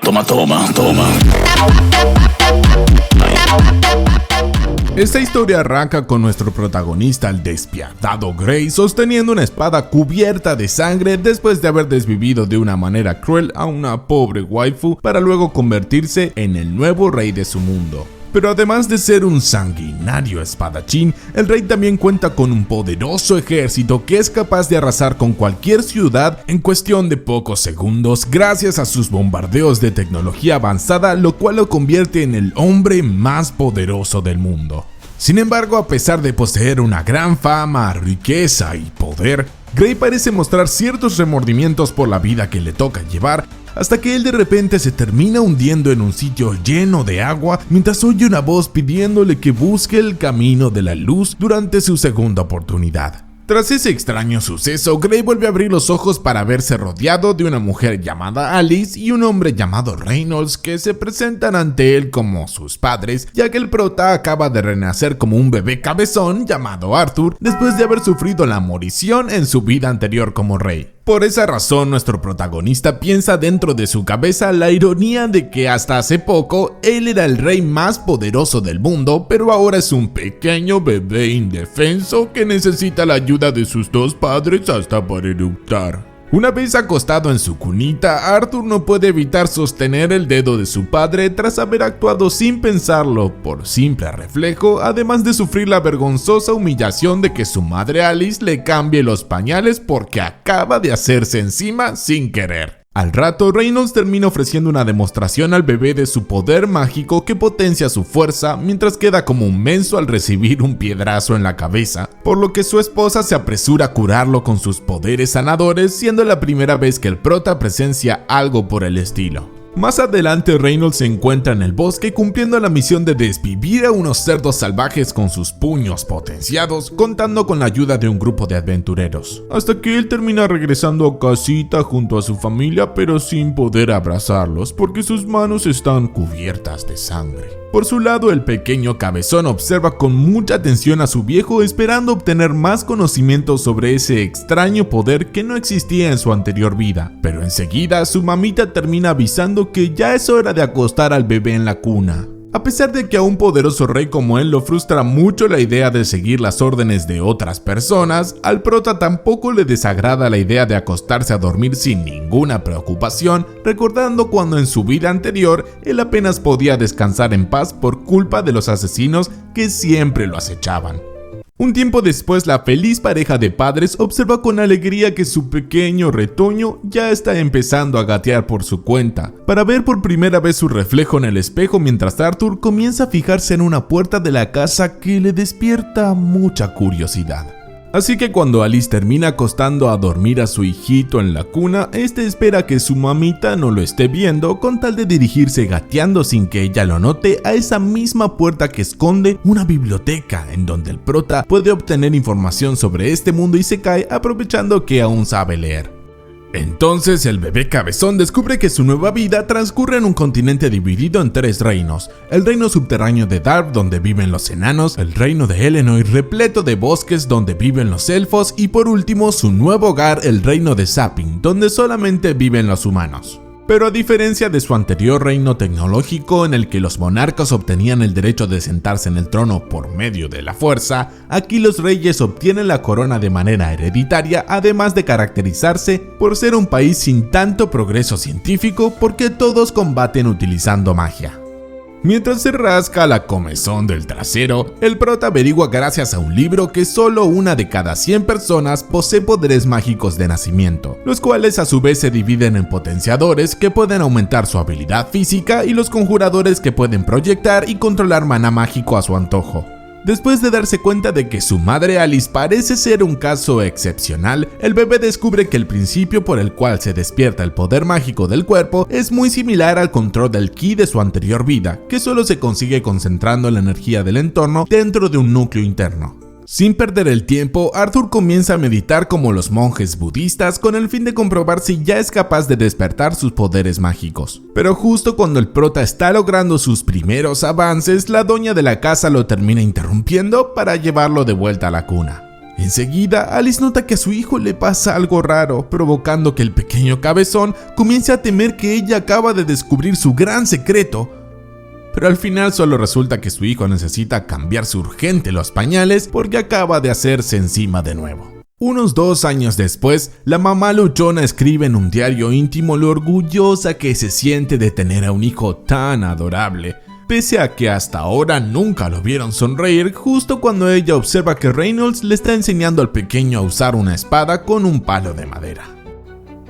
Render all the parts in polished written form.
Toma, toma, toma. Esta historia arranca con nuestro protagonista, el despiadado Grey, sosteniendo una espada cubierta de sangre después de haber desvivido de una manera cruel a una pobre waifu para luego convertirse en el nuevo rey de su mundo. Pero además de ser un sanguinario espadachín, el rey también cuenta con un poderoso ejército que es capaz de arrasar con cualquier ciudad en cuestión de pocos segundos gracias a sus bombardeos de tecnología avanzada, lo cual lo convierte en el hombre más poderoso del mundo. Sin embargo, a pesar de poseer una gran fama, riqueza y poder, Grey parece mostrar ciertos remordimientos por la vida que le toca llevar, hasta que él de repente se termina hundiendo en un sitio lleno de agua mientras oye una voz pidiéndole que busque el camino de la luz durante su segunda oportunidad. Tras ese extraño suceso, Grey vuelve a abrir los ojos para verse rodeado de una mujer llamada Alice y un hombre llamado Reynolds que se presentan ante él como sus padres, ya que el prota acaba de renacer como un bebé cabezón llamado Arthur después de haber sufrido la morición en su vida anterior como rey. Por esa razón, nuestro protagonista piensa dentro de su cabeza la ironía de que hasta hace poco él era el rey más poderoso del mundo, pero ahora es un pequeño bebé indefenso que necesita la ayuda de sus dos padres hasta para eructar. Una vez acostado en su cunita, Arthur no puede evitar sostener el dedo de su padre tras haber actuado sin pensarlo, por simple reflejo, además de sufrir la vergonzosa humillación de que su madre Alice le cambie los pañales porque acaba de hacerse encima sin querer. Al rato, Reynolds termina ofreciendo una demostración al bebé de su poder mágico que potencia su fuerza, mientras queda como un menso al recibir un piedrazo en la cabeza, por lo que su esposa se apresura a curarlo con sus poderes sanadores, siendo la primera vez que el prota presencia algo por el estilo. Más adelante, Reynolds se encuentra en el bosque cumpliendo la misión de desvivir a unos cerdos salvajes con sus puños potenciados, contando con la ayuda de un grupo de aventureros, hasta que él termina regresando a casita junto a su familia, pero sin poder abrazarlos porque sus manos están cubiertas de sangre. Por su lado, el pequeño cabezón observa con mucha atención a su viejo, esperando obtener más conocimiento sobre ese extraño poder que no existía en su anterior vida, pero enseguida su mamita termina avisando que ya es hora de acostar al bebé en la cuna. A pesar de que a un poderoso rey como él lo frustra mucho la idea de seguir las órdenes de otras personas, al prota tampoco le desagrada la idea de acostarse a dormir sin ninguna preocupación, recordando cuando en su vida anterior él apenas podía descansar en paz por culpa de los asesinos que siempre lo acechaban. Un tiempo después, la feliz pareja de padres observa con alegría que su pequeño retoño ya está empezando a gatear por su cuenta, para ver por primera vez su reflejo en el espejo mientras Arthur comienza a fijarse en una puerta de la casa que le despierta mucha curiosidad. Así que cuando Alice termina acostando a dormir a su hijito en la cuna, este espera que su mamita no lo esté viendo con tal de dirigirse gateando sin que ella lo note a esa misma puerta que esconde una biblioteca en donde el prota puede obtener información sobre este mundo isekai aprovechando que aún sabe leer. Entonces el bebé cabezón descubre que su nueva vida transcurre en un continente dividido en 3 reinos: el reino subterráneo de Dark, donde viven los enanos; el reino de Elenoy, repleto de bosques, donde viven los elfos; y por último su nuevo hogar, el reino de Saping, donde solamente viven los humanos. Pero a diferencia de su anterior reino tecnológico en el que los monarcas obtenían el derecho de sentarse en el trono por medio de la fuerza, aquí los reyes obtienen la corona de manera hereditaria, además de caracterizarse por ser un país sin tanto progreso científico porque todos combaten utilizando magia. Mientras se rasca la comezón del trasero, el prota averigua gracias a un libro que solo una de cada 100 personas posee poderes mágicos de nacimiento, los cuales a su vez se dividen en potenciadores que pueden aumentar su habilidad física y los conjuradores que pueden proyectar y controlar maná mágico a su antojo. Después de darse cuenta de que su madre Alice parece ser un caso excepcional, el bebé descubre que el principio por el cual se despierta el poder mágico del cuerpo es muy similar al control del ki de su anterior vida, que solo se consigue concentrando la energía del entorno dentro de un núcleo interno. Sin perder el tiempo, Arthur comienza a meditar como los monjes budistas con el fin de comprobar si ya es capaz de despertar sus poderes mágicos. Pero justo cuando el prota está logrando sus primeros avances, la doña de la casa lo termina interrumpiendo para llevarlo de vuelta a la cuna. Enseguida, Alice nota que a su hijo le pasa algo raro, provocando que el pequeño cabezón comience a temer que ella acaba de descubrir su gran secreto. Pero al final solo resulta que su hijo necesita cambiarse urgente los pañales porque acaba de hacerse encima de nuevo. Unos 2 años después, la mamá luchona escribe en un diario íntimo lo orgullosa que se siente de tener a un hijo tan adorable, pese a que hasta ahora nunca lo vieron sonreír justo cuando ella observa que Reynolds le está enseñando al pequeño a usar una espada con un palo de madera.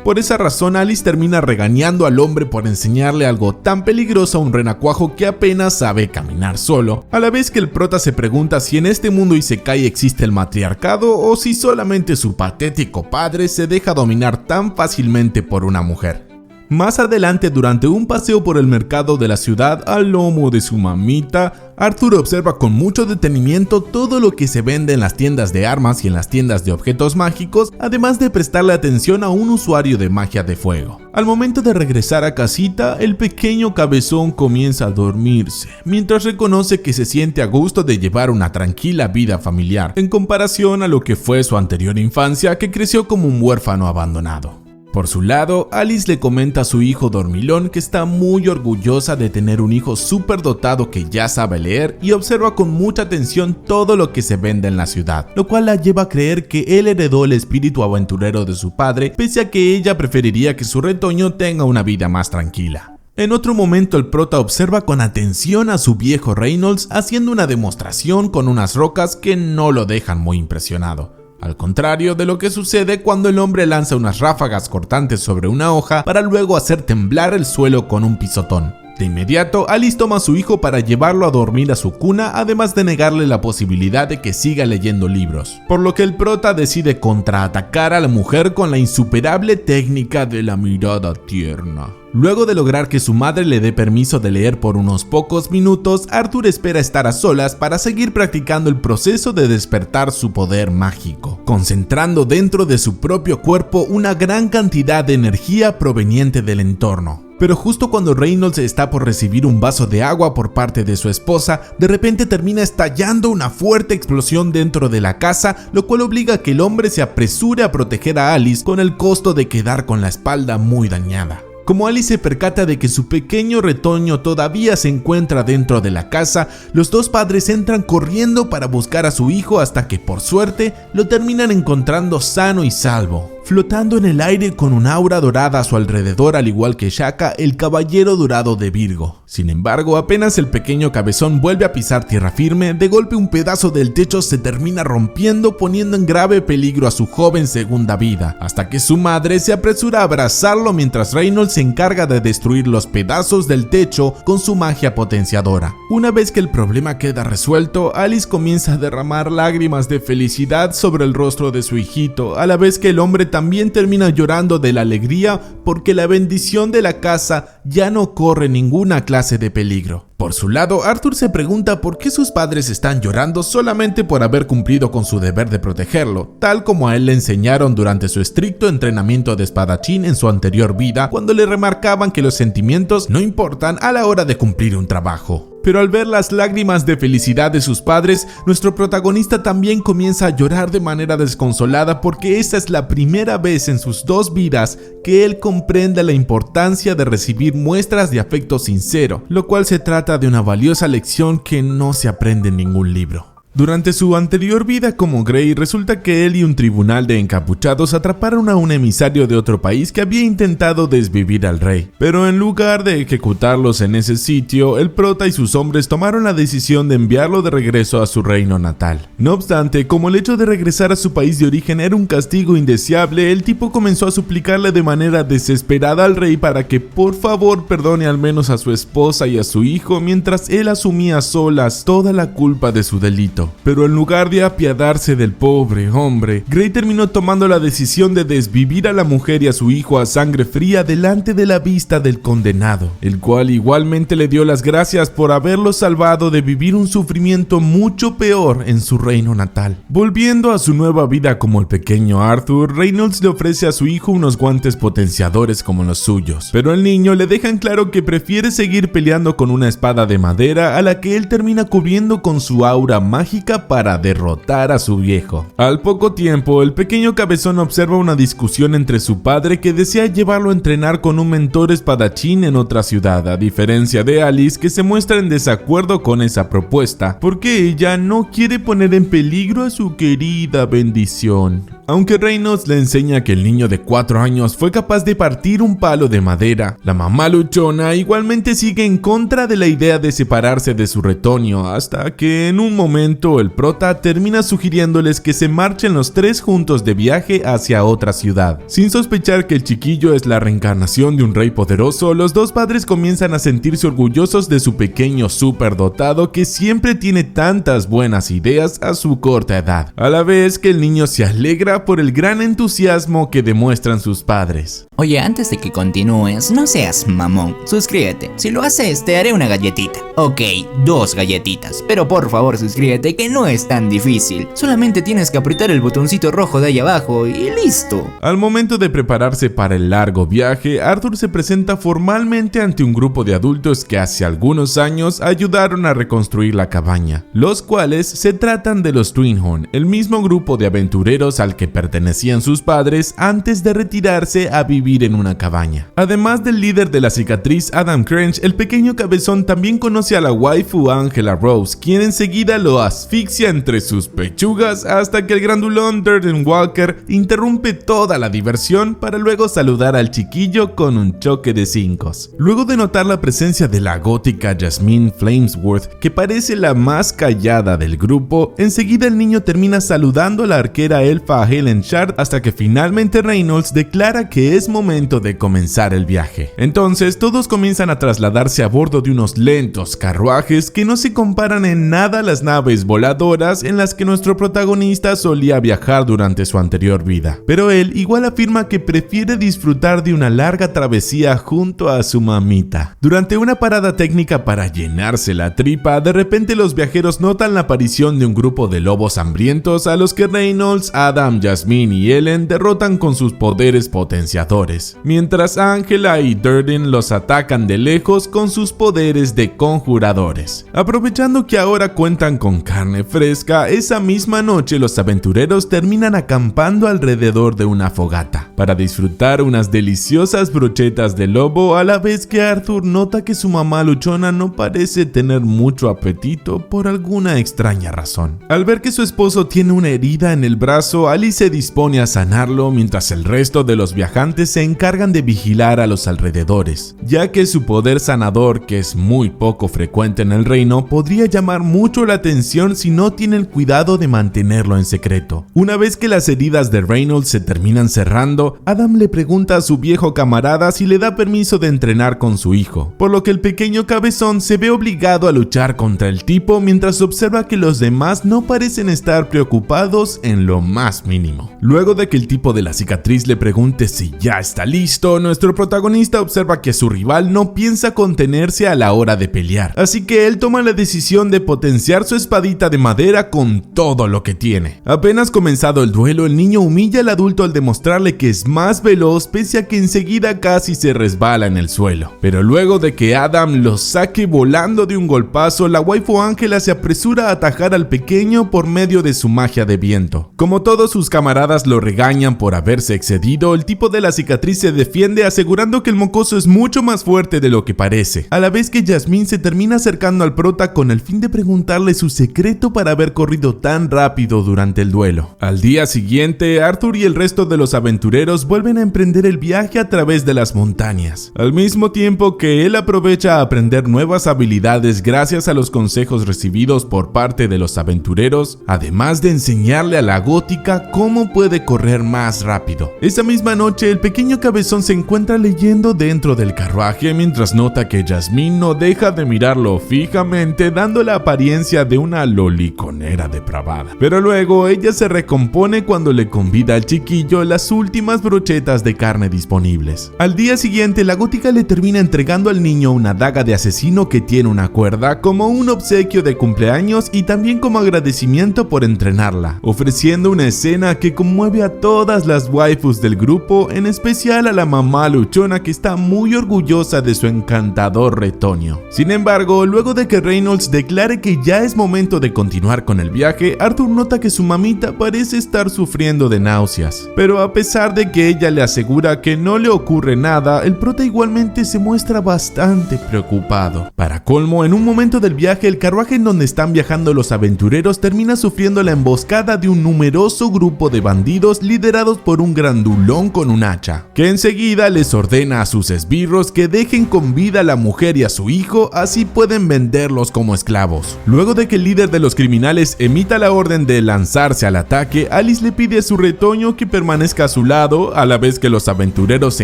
Por esa razón, Alice termina regañando al hombre por enseñarle algo tan peligroso a un renacuajo que apenas sabe caminar solo, a la vez que el prota se pregunta si en este mundo isekai existe el matriarcado o si solamente su patético padre se deja dominar tan fácilmente por una mujer. Más adelante, durante un paseo por el mercado de la ciudad al lomo de su mamita, Arthur observa con mucho detenimiento todo lo que se vende en las tiendas de armas y en las tiendas de objetos mágicos, además de prestarle atención a un usuario de magia de fuego. Al momento de regresar a casita, el pequeño cabezón comienza a dormirse, mientras reconoce que se siente a gusto de llevar una tranquila vida familiar, en comparación a lo que fue su anterior infancia, que creció como un huérfano abandonado. Por su lado, Alice le comenta a su hijo dormilón que está muy orgullosa de tener un hijo superdotado que ya sabe leer y observa con mucha atención todo lo que se vende en la ciudad, lo cual la lleva a creer que él heredó el espíritu aventurero de su padre, pese a que ella preferiría que su retoño tenga una vida más tranquila. En otro momento, el prota observa con atención a su viejo Reynolds haciendo una demostración con unas rocas que no lo dejan muy impresionado. Al contrario de lo que sucede cuando el hombre lanza unas ráfagas cortantes sobre una hoja para luego hacer temblar el suelo con un pisotón. De inmediato, Alice toma a su hijo para llevarlo a dormir a su cuna, además de negarle la posibilidad de que siga leyendo libros, por lo que el prota decide contraatacar a la mujer con la insuperable técnica de la mirada tierna. Luego de lograr que su madre le dé permiso de leer por unos pocos minutos, Arthur espera estar a solas para seguir practicando el proceso de despertar su poder mágico, concentrando dentro de su propio cuerpo una gran cantidad de energía proveniente del entorno. Pero justo cuando Reynolds está por recibir un vaso de agua por parte de su esposa, de repente termina estallando una fuerte explosión dentro de la casa, lo cual obliga a que el hombre se apresure a proteger a Alice con el costo de quedar con la espalda muy dañada. Como Alice se percata de que su pequeño retoño todavía se encuentra dentro de la casa, los dos padres entran corriendo para buscar a su hijo hasta que, por suerte, lo terminan encontrando sano y salvo, flotando en el aire con un aura dorada a su alrededor, al igual que Shaka, el caballero dorado de Virgo. Sin embargo, apenas el pequeño cabezón vuelve a pisar tierra firme, de golpe un pedazo del techo se termina rompiendo, poniendo en grave peligro a su joven segunda vida, hasta que su madre se apresura a abrazarlo mientras Reynolds se encarga de destruir los pedazos del techo con su magia potenciadora. Una vez que el problema queda resuelto, Alice comienza a derramar lágrimas de felicidad sobre el rostro de su hijito, a la vez que el hombre también termina llorando de la alegría porque la bendición de la casa ya no corre ninguna clase de peligro. Por su lado, Arthur se pregunta por qué sus padres están llorando solamente por haber cumplido con su deber de protegerlo, tal como a él le enseñaron durante su estricto entrenamiento de espadachín en su anterior vida, cuando le remarcaban que los sentimientos no importan a la hora de cumplir un trabajo. Pero al ver las lágrimas de felicidad de sus padres, nuestro protagonista también comienza a llorar de manera desconsolada porque esta es la primera vez en sus 2 vidas que él comprende la importancia de recibir muestras de afecto sincero, lo cual se trata de una valiosa lección que no se aprende en ningún libro. Durante su anterior vida como Grey, resulta que él y un tribunal de encapuchados atraparon a un emisario de otro país que había intentado desvivir al rey. Pero en lugar de ejecutarlos en ese sitio, el prota y sus hombres tomaron la decisión de enviarlo de regreso a su reino natal. No obstante, como el hecho de regresar a su país de origen era un castigo indeseable, el tipo comenzó a suplicarle de manera desesperada al rey para que por favor perdone al menos a su esposa y a su hijo, mientras él asumía a solas toda la culpa de su delito. Pero en lugar de apiadarse del pobre hombre, Grey terminó tomando la decisión de desvivir a la mujer y a su hijo a sangre fría delante de la vista del condenado, el cual igualmente le dio las gracias por haberlo salvado de vivir un sufrimiento mucho peor en su reino natal. Volviendo a su nueva vida como el pequeño Arthur, Reynolds le ofrece a su hijo unos guantes potenciadores como los suyos, pero al niño le dejan claro que prefiere seguir peleando con una espada de madera a la que él termina cubriendo con su aura mágica mágica para derrotar a su viejo. Al poco tiempo, el pequeño cabezón observa una discusión entre su padre que desea llevarlo a entrenar con un mentor espadachín en otra ciudad, a diferencia de Alice, que se muestra en desacuerdo con esa propuesta, porque ella no quiere poner en peligro a su querida bendición. Aunque Reynolds le enseña que el niño de 4 años fue capaz de partir un palo de madera, la mamá luchona igualmente sigue en contra de la idea de separarse de su retoño, hasta que en un momento el prota termina sugiriéndoles que se marchen los 3 juntos de viaje hacia otra ciudad. Sin sospechar que el chiquillo es la reencarnación de un rey poderoso, los dos padres comienzan a sentirse orgullosos de su pequeño superdotado que siempre tiene tantas buenas ideas a su corta edad, a la vez que el niño se alegra por el gran entusiasmo que demuestran sus padres. Oye, antes de que continúes, no seas mamón, suscríbete. Si lo haces, te haré una galletita. Ok, 2 galletitas, pero por favor suscríbete, que no es tan difícil. Solamente tienes que apretar el botoncito rojo de ahí abajo y listo. Al momento de prepararse para el largo viaje, Arthur se presenta formalmente ante un grupo de adultos que hace algunos años ayudaron a reconstruir la cabaña, los cuales se tratan de los Twinhorn, el mismo grupo de aventureros al que pertenecían sus padres antes de retirarse a vivir en una cabaña. Además del líder de la cicatriz, Adam Crench, el pequeño cabezón también conoce a la waifu Angela Rose, quien enseguida lo asfixia entre sus pechugas hasta que el grandulón Durden Walker interrumpe toda la diversión para luego saludar al chiquillo con un choque de 5. Luego de notar la presencia de la gótica Jasmine Flamesworth, que parece la más callada del grupo, enseguida el niño termina saludando a la arquera elfa Helen Shard hasta que finalmente Reynolds declara que es momento de comenzar el viaje. Entonces todos comienzan a trasladarse a bordo de unos lentos carruajes que no se comparan en nada a las naves voladoras en las que nuestro protagonista solía viajar durante su anterior vida, pero él igual afirma que prefiere disfrutar de una larga travesía junto a su mamita. Durante una parada técnica para llenarse la tripa, de repente los viajeros notan la aparición de un grupo de lobos hambrientos a los que Reynolds, Adam, Jasmine y Ellen derrotan con sus poderes potenciadores, mientras Angela y Durden los atacan de lejos con sus poderes de conjuradores. Aprovechando que ahora cuentan con carne fresca, esa misma noche los aventureros terminan acampando alrededor de una fogata para disfrutar unas deliciosas brochetas de lobo, a la vez que Arthur nota que su mamá luchona no parece tener mucho apetito por alguna extraña razón. Al ver que su esposo tiene una herida en el brazo, Alice se dispone a sanarlo mientras el resto de los viajantes se encargan de vigilar a los alrededores, ya que su poder sanador, que es muy poco frecuente en el reino, podría llamar mucho la atención si no tienen cuidado de mantenerlo en secreto. Una vez que las heridas de Reynolds se terminan cerrando, Adam le pregunta a su viejo camarada si le da permiso de entrenar con su hijo, por lo que el pequeño cabezón se ve obligado a luchar contra el tipo mientras observa que los demás no parecen estar preocupados en lo más mínimo. Luego de que el tipo de la cicatriz le pregunte si ya está listo, nuestro protagonista observa que su rival no piensa contenerse a la hora de pelear, así que él toma la decisión de potenciar su espadita de madera con todo lo que tiene. Apenas comenzado el duelo, el niño humilla al adulto al demostrarle que es más veloz, pese a que enseguida casi se resbala en el suelo. Pero luego de que Adam lo saque volando de un golpazo, la waifu Angela se apresura a atajar al pequeño por medio de su magia de viento. Como todos sus camaradas lo regañan por haberse excedido, el tipo de la cicatriz se defiende asegurando que el mocoso es mucho más fuerte de lo que parece, a la vez que Jasmine se termina acercando al prota con el fin de preguntarle su secreto para haber corrido tan rápido durante el duelo. Al día siguiente, Arthur y el resto de los aventureros vuelven a emprender el viaje a través de las montañas, al mismo tiempo que él aprovecha a aprender nuevas habilidades gracias a los consejos recibidos por parte de los aventureros, además de enseñarle a la gótica cómo puede correr más rápido. Esa misma noche, el pequeño cabezón se encuentra leyendo dentro del carruaje mientras nota que Jasmine no deja de mirarlo fijamente, dando la apariencia de una loliconera depravada. Pero luego ella se recompone cuando le convida al chiquillo las últimas brochetas de carne disponibles. Al día siguiente, la gótica le termina entregando al niño una daga de asesino que tiene una cuerda como un obsequio de cumpleaños y también como agradecimiento por entrenarla, ofreciendo una escena que conmueve a todas las waifus del grupo, en especial a la mamá luchona que está muy orgullosa de su encantador retoño. Sin embargo, luego de que Reynolds declare que ya es momento de continuar con el viaje, Arthur nota que su mamita parece estar sufriendo de náuseas. Pero a pesar de que ella le asegura que no le ocurre nada, el prota igualmente se muestra bastante preocupado. Para colmo, en un momento del viaje, el carruaje en donde están viajando los aventureros termina sufriendo la emboscada de un numeroso grupo de bandidos liderados por un grandulón con un hacha, que enseguida les ordena a sus esbirros que dejen con vida a la mujer y a su hijo, así pueden venderlos como esclavos. Luego de que el líder de los criminales emita la orden de lanzarse al ataque, Alice le pide a su retoño que permanezca a su lado, a la vez que los aventureros se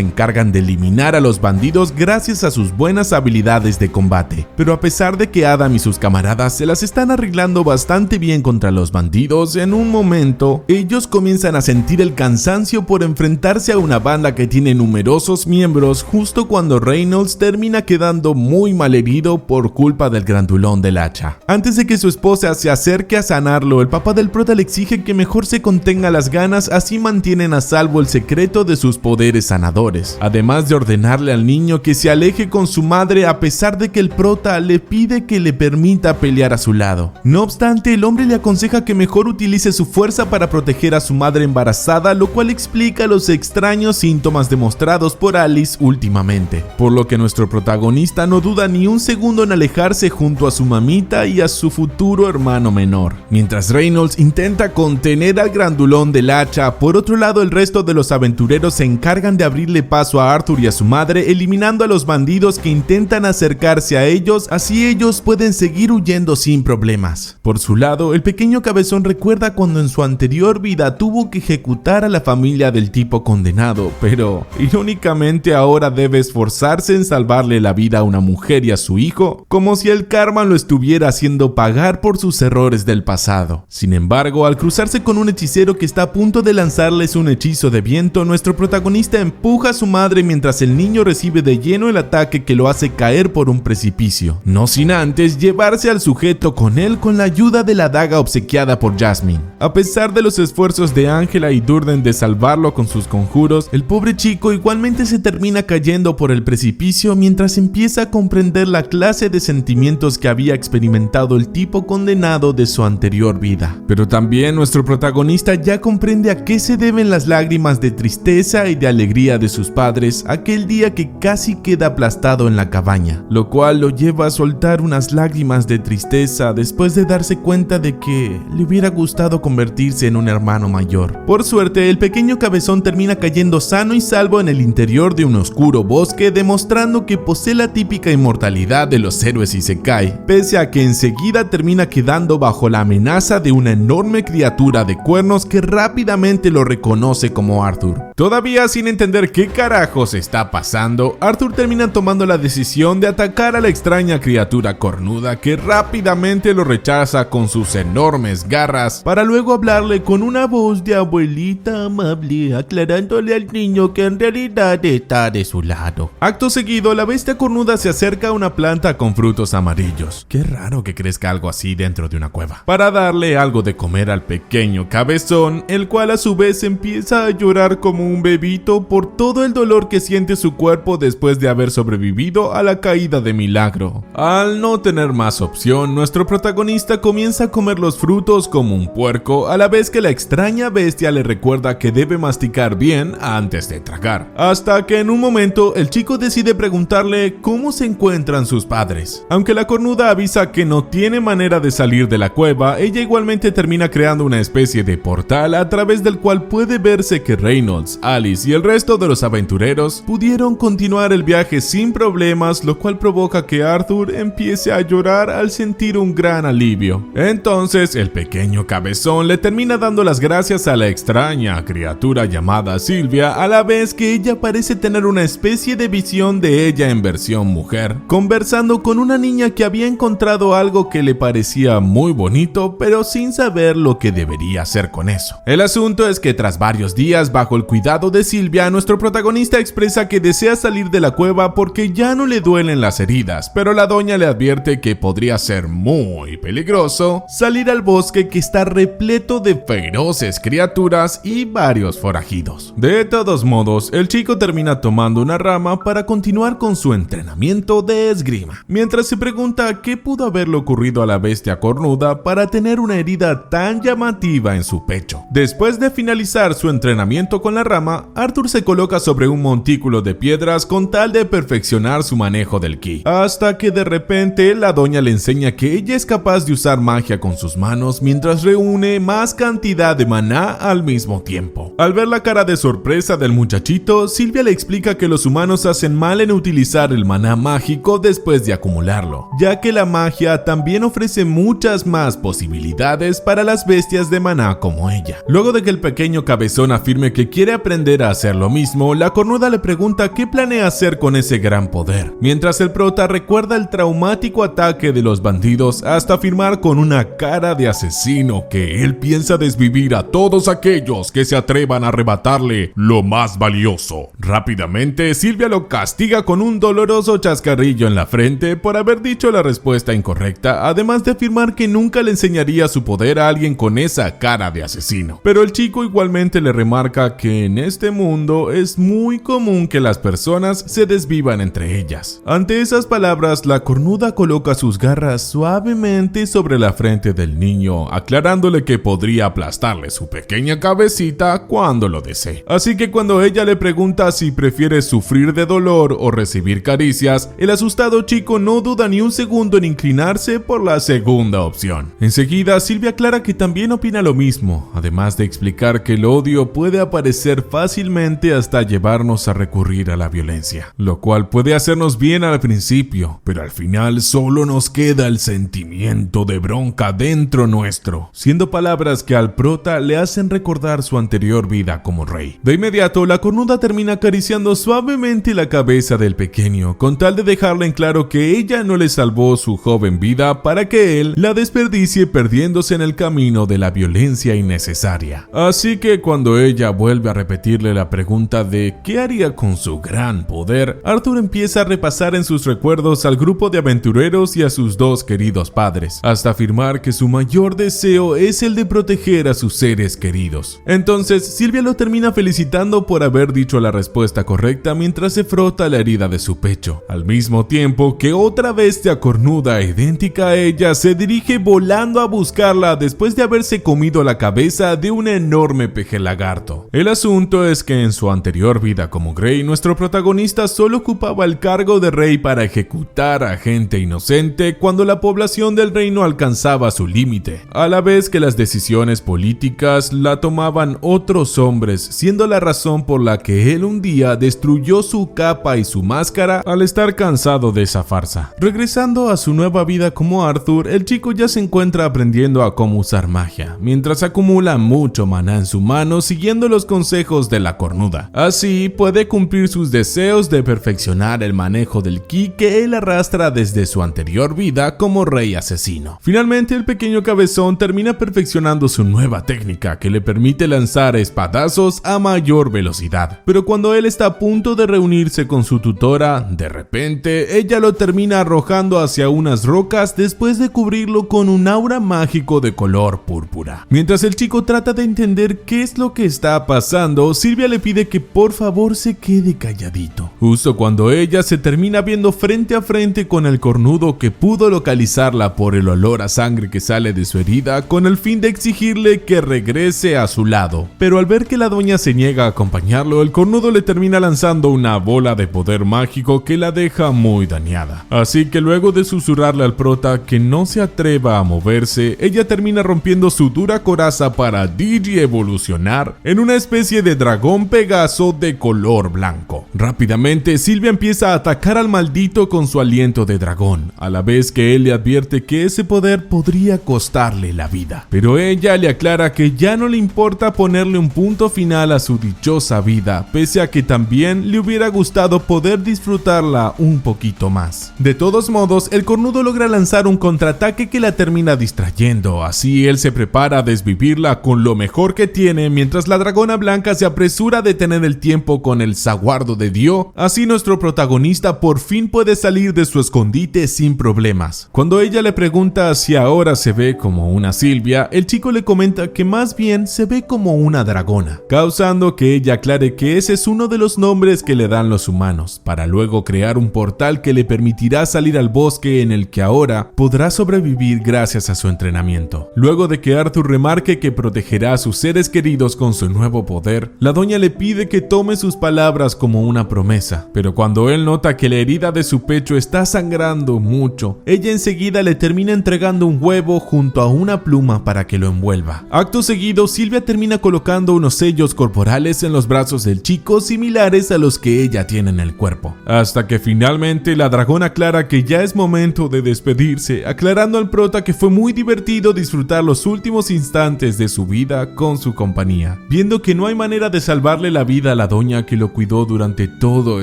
encargan de eliminar a los bandidos gracias a sus buenas habilidades de combate. Pero a pesar de que Adam y sus camaradas se las están arreglando bastante bien contra los bandidos, en un momento ellos comienzan a sentir el cansancio por enfrentarse a una banda que tiene numerosos miembros, justo cuando Reynolds termina quedando muy mal herido por culpa del grandulón del hacha. Antes de que su esposa se acerque a sanarlo, el papá del prota le exige que mejor se contenga las ganas, así mantienen a salvo el secreto de sus poderes sanadores, además de ordenarle al niño que se aleje con su madre a pesar de que el prota le pide que le permita pelear a su lado. No obstante, el hombre le aconseja que mejor utilice su fuerza para proteger a su madre embarazada, lo cual explica los extraños síntomas demostrados por Alice últimamente, por lo que nuestro protagonista no duda ni un segundo en alejarse junto a su mamita y a su futuro hermano menor. Mientras Reynolds intenta contener al grandulón del hacha, por otro lado el resto de los aventureros se encargan de abrirle paso a Arthur y a su madre, eliminando a los bandidos que intentan acercarse a ellos, así ellos pueden seguir huyendo sin problemas. Por su lado, el pequeño cabezón recuerda cuando en su anterior vida tuvo que ejecutar a la familia del tipo condenado, pero irónicamente ahora debe esforzarse en salvarle la vida a una mujer y a su hijo, como si el karma lo estuviera haciendo pagar por sus errores del pasado. Sin embargo, al cruzarse con un hechicero que está a punto de lanzarles un hechizo de viento, nuestro protagonista empuja a su madre mientras el niño recibe de lleno el ataque que lo hace caer por un precipicio, no sin antes llevarse al sujeto con él con la ayuda de la daga obsequiada por Jasmine. A pesar de los esfuerzos de Angela y Durden de salvarlo con sus conjuros, el pobre chico igualmente se termina cayendo por el precipicio mientras empieza a comprender la clase de sentimientos que había experimentado el tipo condenado de su anterior vida. Pero también nuestro protagonista ya comprende a qué se deben las lágrimas de tristeza y de alegría de sus padres aquel día que casi queda aplastado en la cabaña, lo cual lo lleva a soltar unas lágrimas de tristeza después de darse cuenta de que le hubiera gustado convertirse en un hermano mayor. Por suerte, el pequeño cabezón termina cayendo sano y salvo en el interior de un oscuro bosque, demostrando que posee la típica inmortalidad de los héroes isekai, pese a que enseguida termina quedando bajo la amenaza de una enorme criatura de cuernos que rápidamente lo reconoce como Arthur. Todavía sin entender qué carajos está pasando, Arthur termina tomando la decisión de atacar a la extraña criatura cornuda que rápidamente lo rechaza con sus enormes garras, para luego hablarle con una voz de abuelita amable, aclarándole al niño que en realidad está de su lado. Acto seguido, la bestia cornuda se acerca a una planta con frutos amarillos. Qué raro que crezca algo así dentro de una cueva. Para darle algo de comer al pequeño cabezón, el cual a su vez empieza a llorar como un bebito por todo el dolor que siente su cuerpo después de haber sobrevivido a la caída de Milagro. Al no tener más opción, nuestro protagonista comienza a comer los frutos como un puerco, a la vez que la extraña bestia le recuerda que debe masticar bien antes de tragar. Hasta que en un momento el chico decide preguntarle cómo se encuentran sus padres. Aunque la cornuda avisa que no tiene manera de salir de la cueva, ella igualmente termina creando una especie de portal a través del cual puede verse que Reynolds, Alice y el resto de los aventureros pudieron continuar el viaje sin problemas, lo cual provoca que Arthur empiece a llorar al sentir un gran alivio. Entonces el pequeño cabezón le termina dando las gracias a la extraña criatura llamada Sylvia, a la vez que ella parece tener una especie de visión de ella en versión mujer, conversando con una niña que había encontrado algo que le parecía muy bonito, pero sin saber lo que debería hacer con eso. El asunto es que tras varios días bajo el cuidado de Sylvia, nuestro protagonista expresa que desea salir de la cueva porque ya no le duelen las heridas, pero la doña le advierte que podría ser muy peligroso salir al bosque que está repleto de feroces criaturas y varios forajidos. De todos modos, el chico termina tomando una rama para continuar con su entrenamiento de esgrima, mientras se pregunta qué pudo haberle ocurrido a la bestia bestia cornuda para tener una herida tan llamativa en su pecho. Después de finalizar su entrenamiento con la rama, Arthur se coloca sobre un montículo de piedras con tal de perfeccionar su manejo del ki, hasta que de repente la doña le enseña que ella es capaz de usar magia con sus manos mientras reúne más cantidad de maná al mismo tiempo. Al ver la cara de sorpresa del muchachito, Sylvia le explica que los humanos hacen mal en utilizar el maná mágico después de acumularlo, ya que la magia también ofrece muchas más posibilidades para las bestias de maná como ella. Luego de que el pequeño cabezón afirme que quiere aprender a hacer lo mismo, la cornuda le pregunta qué planea hacer con ese gran poder, mientras el prota recuerda el traumático ataque de los bandidos hasta afirmar con una cara de asesino que él piensa desvivir a todos aquellos que se atrevan a arrebatarle lo más valioso. Rápidamente, Sylvia lo castiga con un doloroso chascarrillo en la frente por haber dicho la respuesta incorrecta, además de afirmar que nunca le enseñaría su poder a alguien con esa cara de asesino. Pero el chico igualmente le remarca que en este mundo es muy común que las personas se desvivan entre ellas. Ante esas palabras, la cornuda coloca sus garras suavemente sobre la frente del niño, aclarándole que podría aplastarle su pequeña cabecita cuando lo desee. Así que cuando ella le pregunta si prefiere sufrir de dolor o recibir caricias, el asustado chico no duda ni un segundo en inclinarse por la segunda opción. Enseguida, Sylvia aclara que también opina lo mismo, además de explicar que el odio puede aparecer fácilmente hasta llevarnos a recurrir a la violencia, lo cual puede hacernos bien al principio, pero al final solo nos queda el sentimiento de bronca dentro nuestro, siendo palabras que al prota le hacen recordar su anterior vida como rey. De inmediato, la cornuda termina acariciando suavemente la cabeza del pequeño, con tal de dejarle en claro que ella no le salvó su joven vida para que él la desperdicie perdiéndose en el camino de la violencia innecesaria. Así que cuando ella vuelve a repetirle la pregunta de qué haría con su gran poder, Arthur empieza a repasar en sus recuerdos al grupo de aventureros y a sus dos queridos padres, hasta afirmar que su mayor deseo es el de proteger a sus seres queridos. Entonces, Sylvia lo termina felicitando por haber dicho la respuesta correcta mientras se frota la herida de su pecho, al mismo tiempo que otra bestia cornuda idéntica a ella se dirige volando a buscarla después de haberse comido la cabeza de un enorme peje lagarto. El asunto es que en su anterior vida como Grey, nuestro protagonista solo ocupaba el cargo de rey para ejecutar a gente inocente cuando la población del reino alcanzaba su límite, a la vez que las decisiones políticas la tomaban otros hombres, siendo la razón por la que él un día destruyó su capa y su máscara al estar cansado de esa farsa. Regresando a su nueva vida como Arthur, el chico ya se encuentra aprendiendo a cómo usar magia, mientras acumula mucho maná en su mano siguiendo los consejos de la cornuda. Así puede cumplir sus deseos de perfeccionar el manejo del ki que él arrastra desde su anterior vida como rey asesino. Finalmente, el pequeño cabezón termina perfeccionando su nueva técnica que le permite lanzar espadazos a mayor velocidad. Pero cuando él está a punto de reunirse con su tutora, de repente ella lo termina arrojando hacia unas rocas después de cubrirlo con un aura mágico de color púrpura. Mientras el chico trata de entender qué es lo que está pasando, Sylvia le pide que por favor se quede calladito. Justo cuando ella se termina viendo frente a frente con el cornudo que pudo localizarla por el olor a sangre que sale de su herida con el fin de exigirle que regrese a su lado. Pero al ver que la doña se niega a acompañarlo, el cornudo le termina lanzando una bola de poder mágico que la deja muy dañada. Así que luego de susurrarle al prota que no se atreva a moverse, ella termina rompiendo su dura coraza para digievolucionar en una especie de dragón Pegaso de color blanco. Rápidamente, Sylvia empieza a atacar al maldito con su aliento de dragón, a la vez que él le advierte que ese poder podría costarle la vida. Pero ella le aclara que ya no le importa ponerle un punto final a su dichosa vida, pese a que también le hubiera gustado poder disfrutarla un poquito más. De todos modos, el cornudo logra lanzar un contraataque que la termina distrayendo, así él se prepara a desvivirla con lo mejor que tiene mientras la dragona blanca se apresura a detener el tiempo con el saguardo de Dio. Así nuestro protagonista por fin puede salir de su escondite sin problemas. Cuando ella le pregunta si ahora se ve como una Sylvia, el chico le comenta que más bien se ve como una dragona, causando que ella aclare que ese es uno de los nombres que le dan los humanos, para luego crear un portal que le permitirá salir al bosque en el que ahora podrá sobrevivir sobrevivir gracias a su entrenamiento. Luego de que Arthur remarque que protegerá a sus seres queridos con su nuevo poder, la doña le pide que tome sus palabras como una promesa, pero cuando él nota que la herida de su pecho está sangrando mucho, ella enseguida le termina entregando un huevo junto a una pluma para que lo envuelva. Acto seguido, Sylvia termina colocando unos sellos corporales en los brazos del chico similares a los que ella tiene en el cuerpo, hasta que finalmente la dragón aclara que ya es momento de despedirse, aclarando al prota que fue muy divertido disfrutar los últimos instantes de su vida con su compañía, viendo que no hay manera de salvarle la vida a la doña que lo cuidó durante todo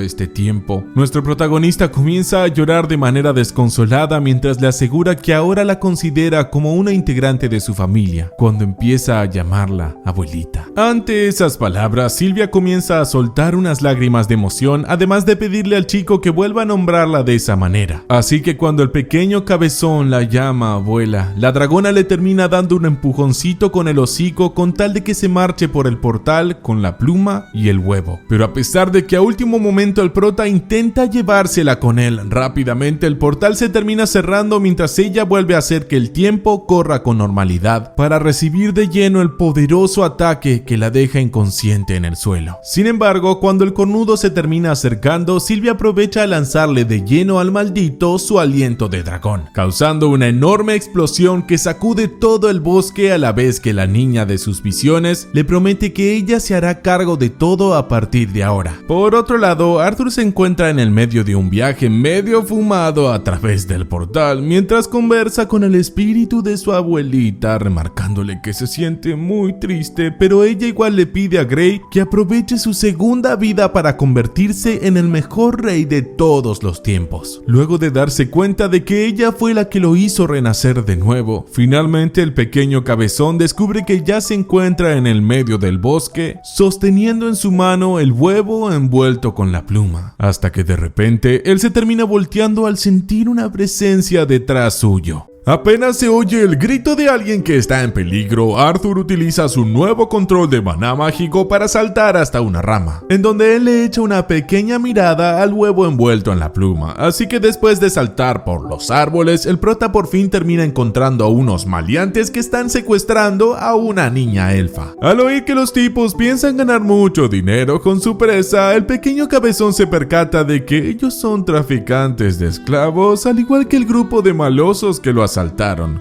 este tiempo. Nuestro protagonista comienza a llorar de manera desconsolada mientras le asegura que ahora la considera como una integrante de su familia, cuando empieza a llamarla abuelita. Ante esas palabras, Sylvia comienza a soltar unas lágrimas de emoción, además de pedirle al chico que vuelva a nombrarla de esa manera. Así que cuando el pequeño cabezón la llama abuela, la dragona le termina dando un empujoncito con el hocico con tal de que se marche por el portal con la pluma y el huevo. Pero a pesar de que a último momento el prota intenta llevársela con él, rápidamente el portal se termina cerrando mientras ella vuelve a hacer que el tiempo corra con normalidad para recibir de lleno el poderoso ataque que la deja inconsciente en el suelo. Sin embargo, cuando el cornudo se termina acercando, Sylvia aprovecha a lanzarle de lleno al maldito su aliento de dragón, causando una enorme explosión que sacude todo el bosque, a la vez que la niña de sus visiones le promete que ella se hará cargo de todo a partir de ahora. Por otro lado, Arthur se encuentra en el medio de un viaje medio fumado a través del portal, mientras conversa con el espíritu de su abuelita, remarcándole que se siente muy triste, pero ella igual le pide a Grey que aproveche su segunda vida para convertirse en el mejor rey de todos los tiempos. Luego de darse cuenta de que ella fue la que lo hizo renacer de nuevo, finalmente el pequeño cabezón descubre que ya se encuentra en el medio del bosque, sosteniendo en su mano el huevo envuelto con la pluma, hasta que de repente él se termina volteando al sentir una presencia detrás suyo. Apenas se oye el grito de alguien que está en peligro, Arthur utiliza su nuevo control de maná mágico para saltar hasta una rama, en donde él le echa una pequeña mirada al huevo envuelto en la pluma. Así que después de saltar por los árboles, el prota por fin termina encontrando a unos maleantes que están secuestrando a una niña elfa. Al oír que los tipos piensan ganar mucho dinero con su presa, el pequeño cabezón se percata de que ellos son traficantes de esclavos, al igual que el grupo de malosos que lo asaltaron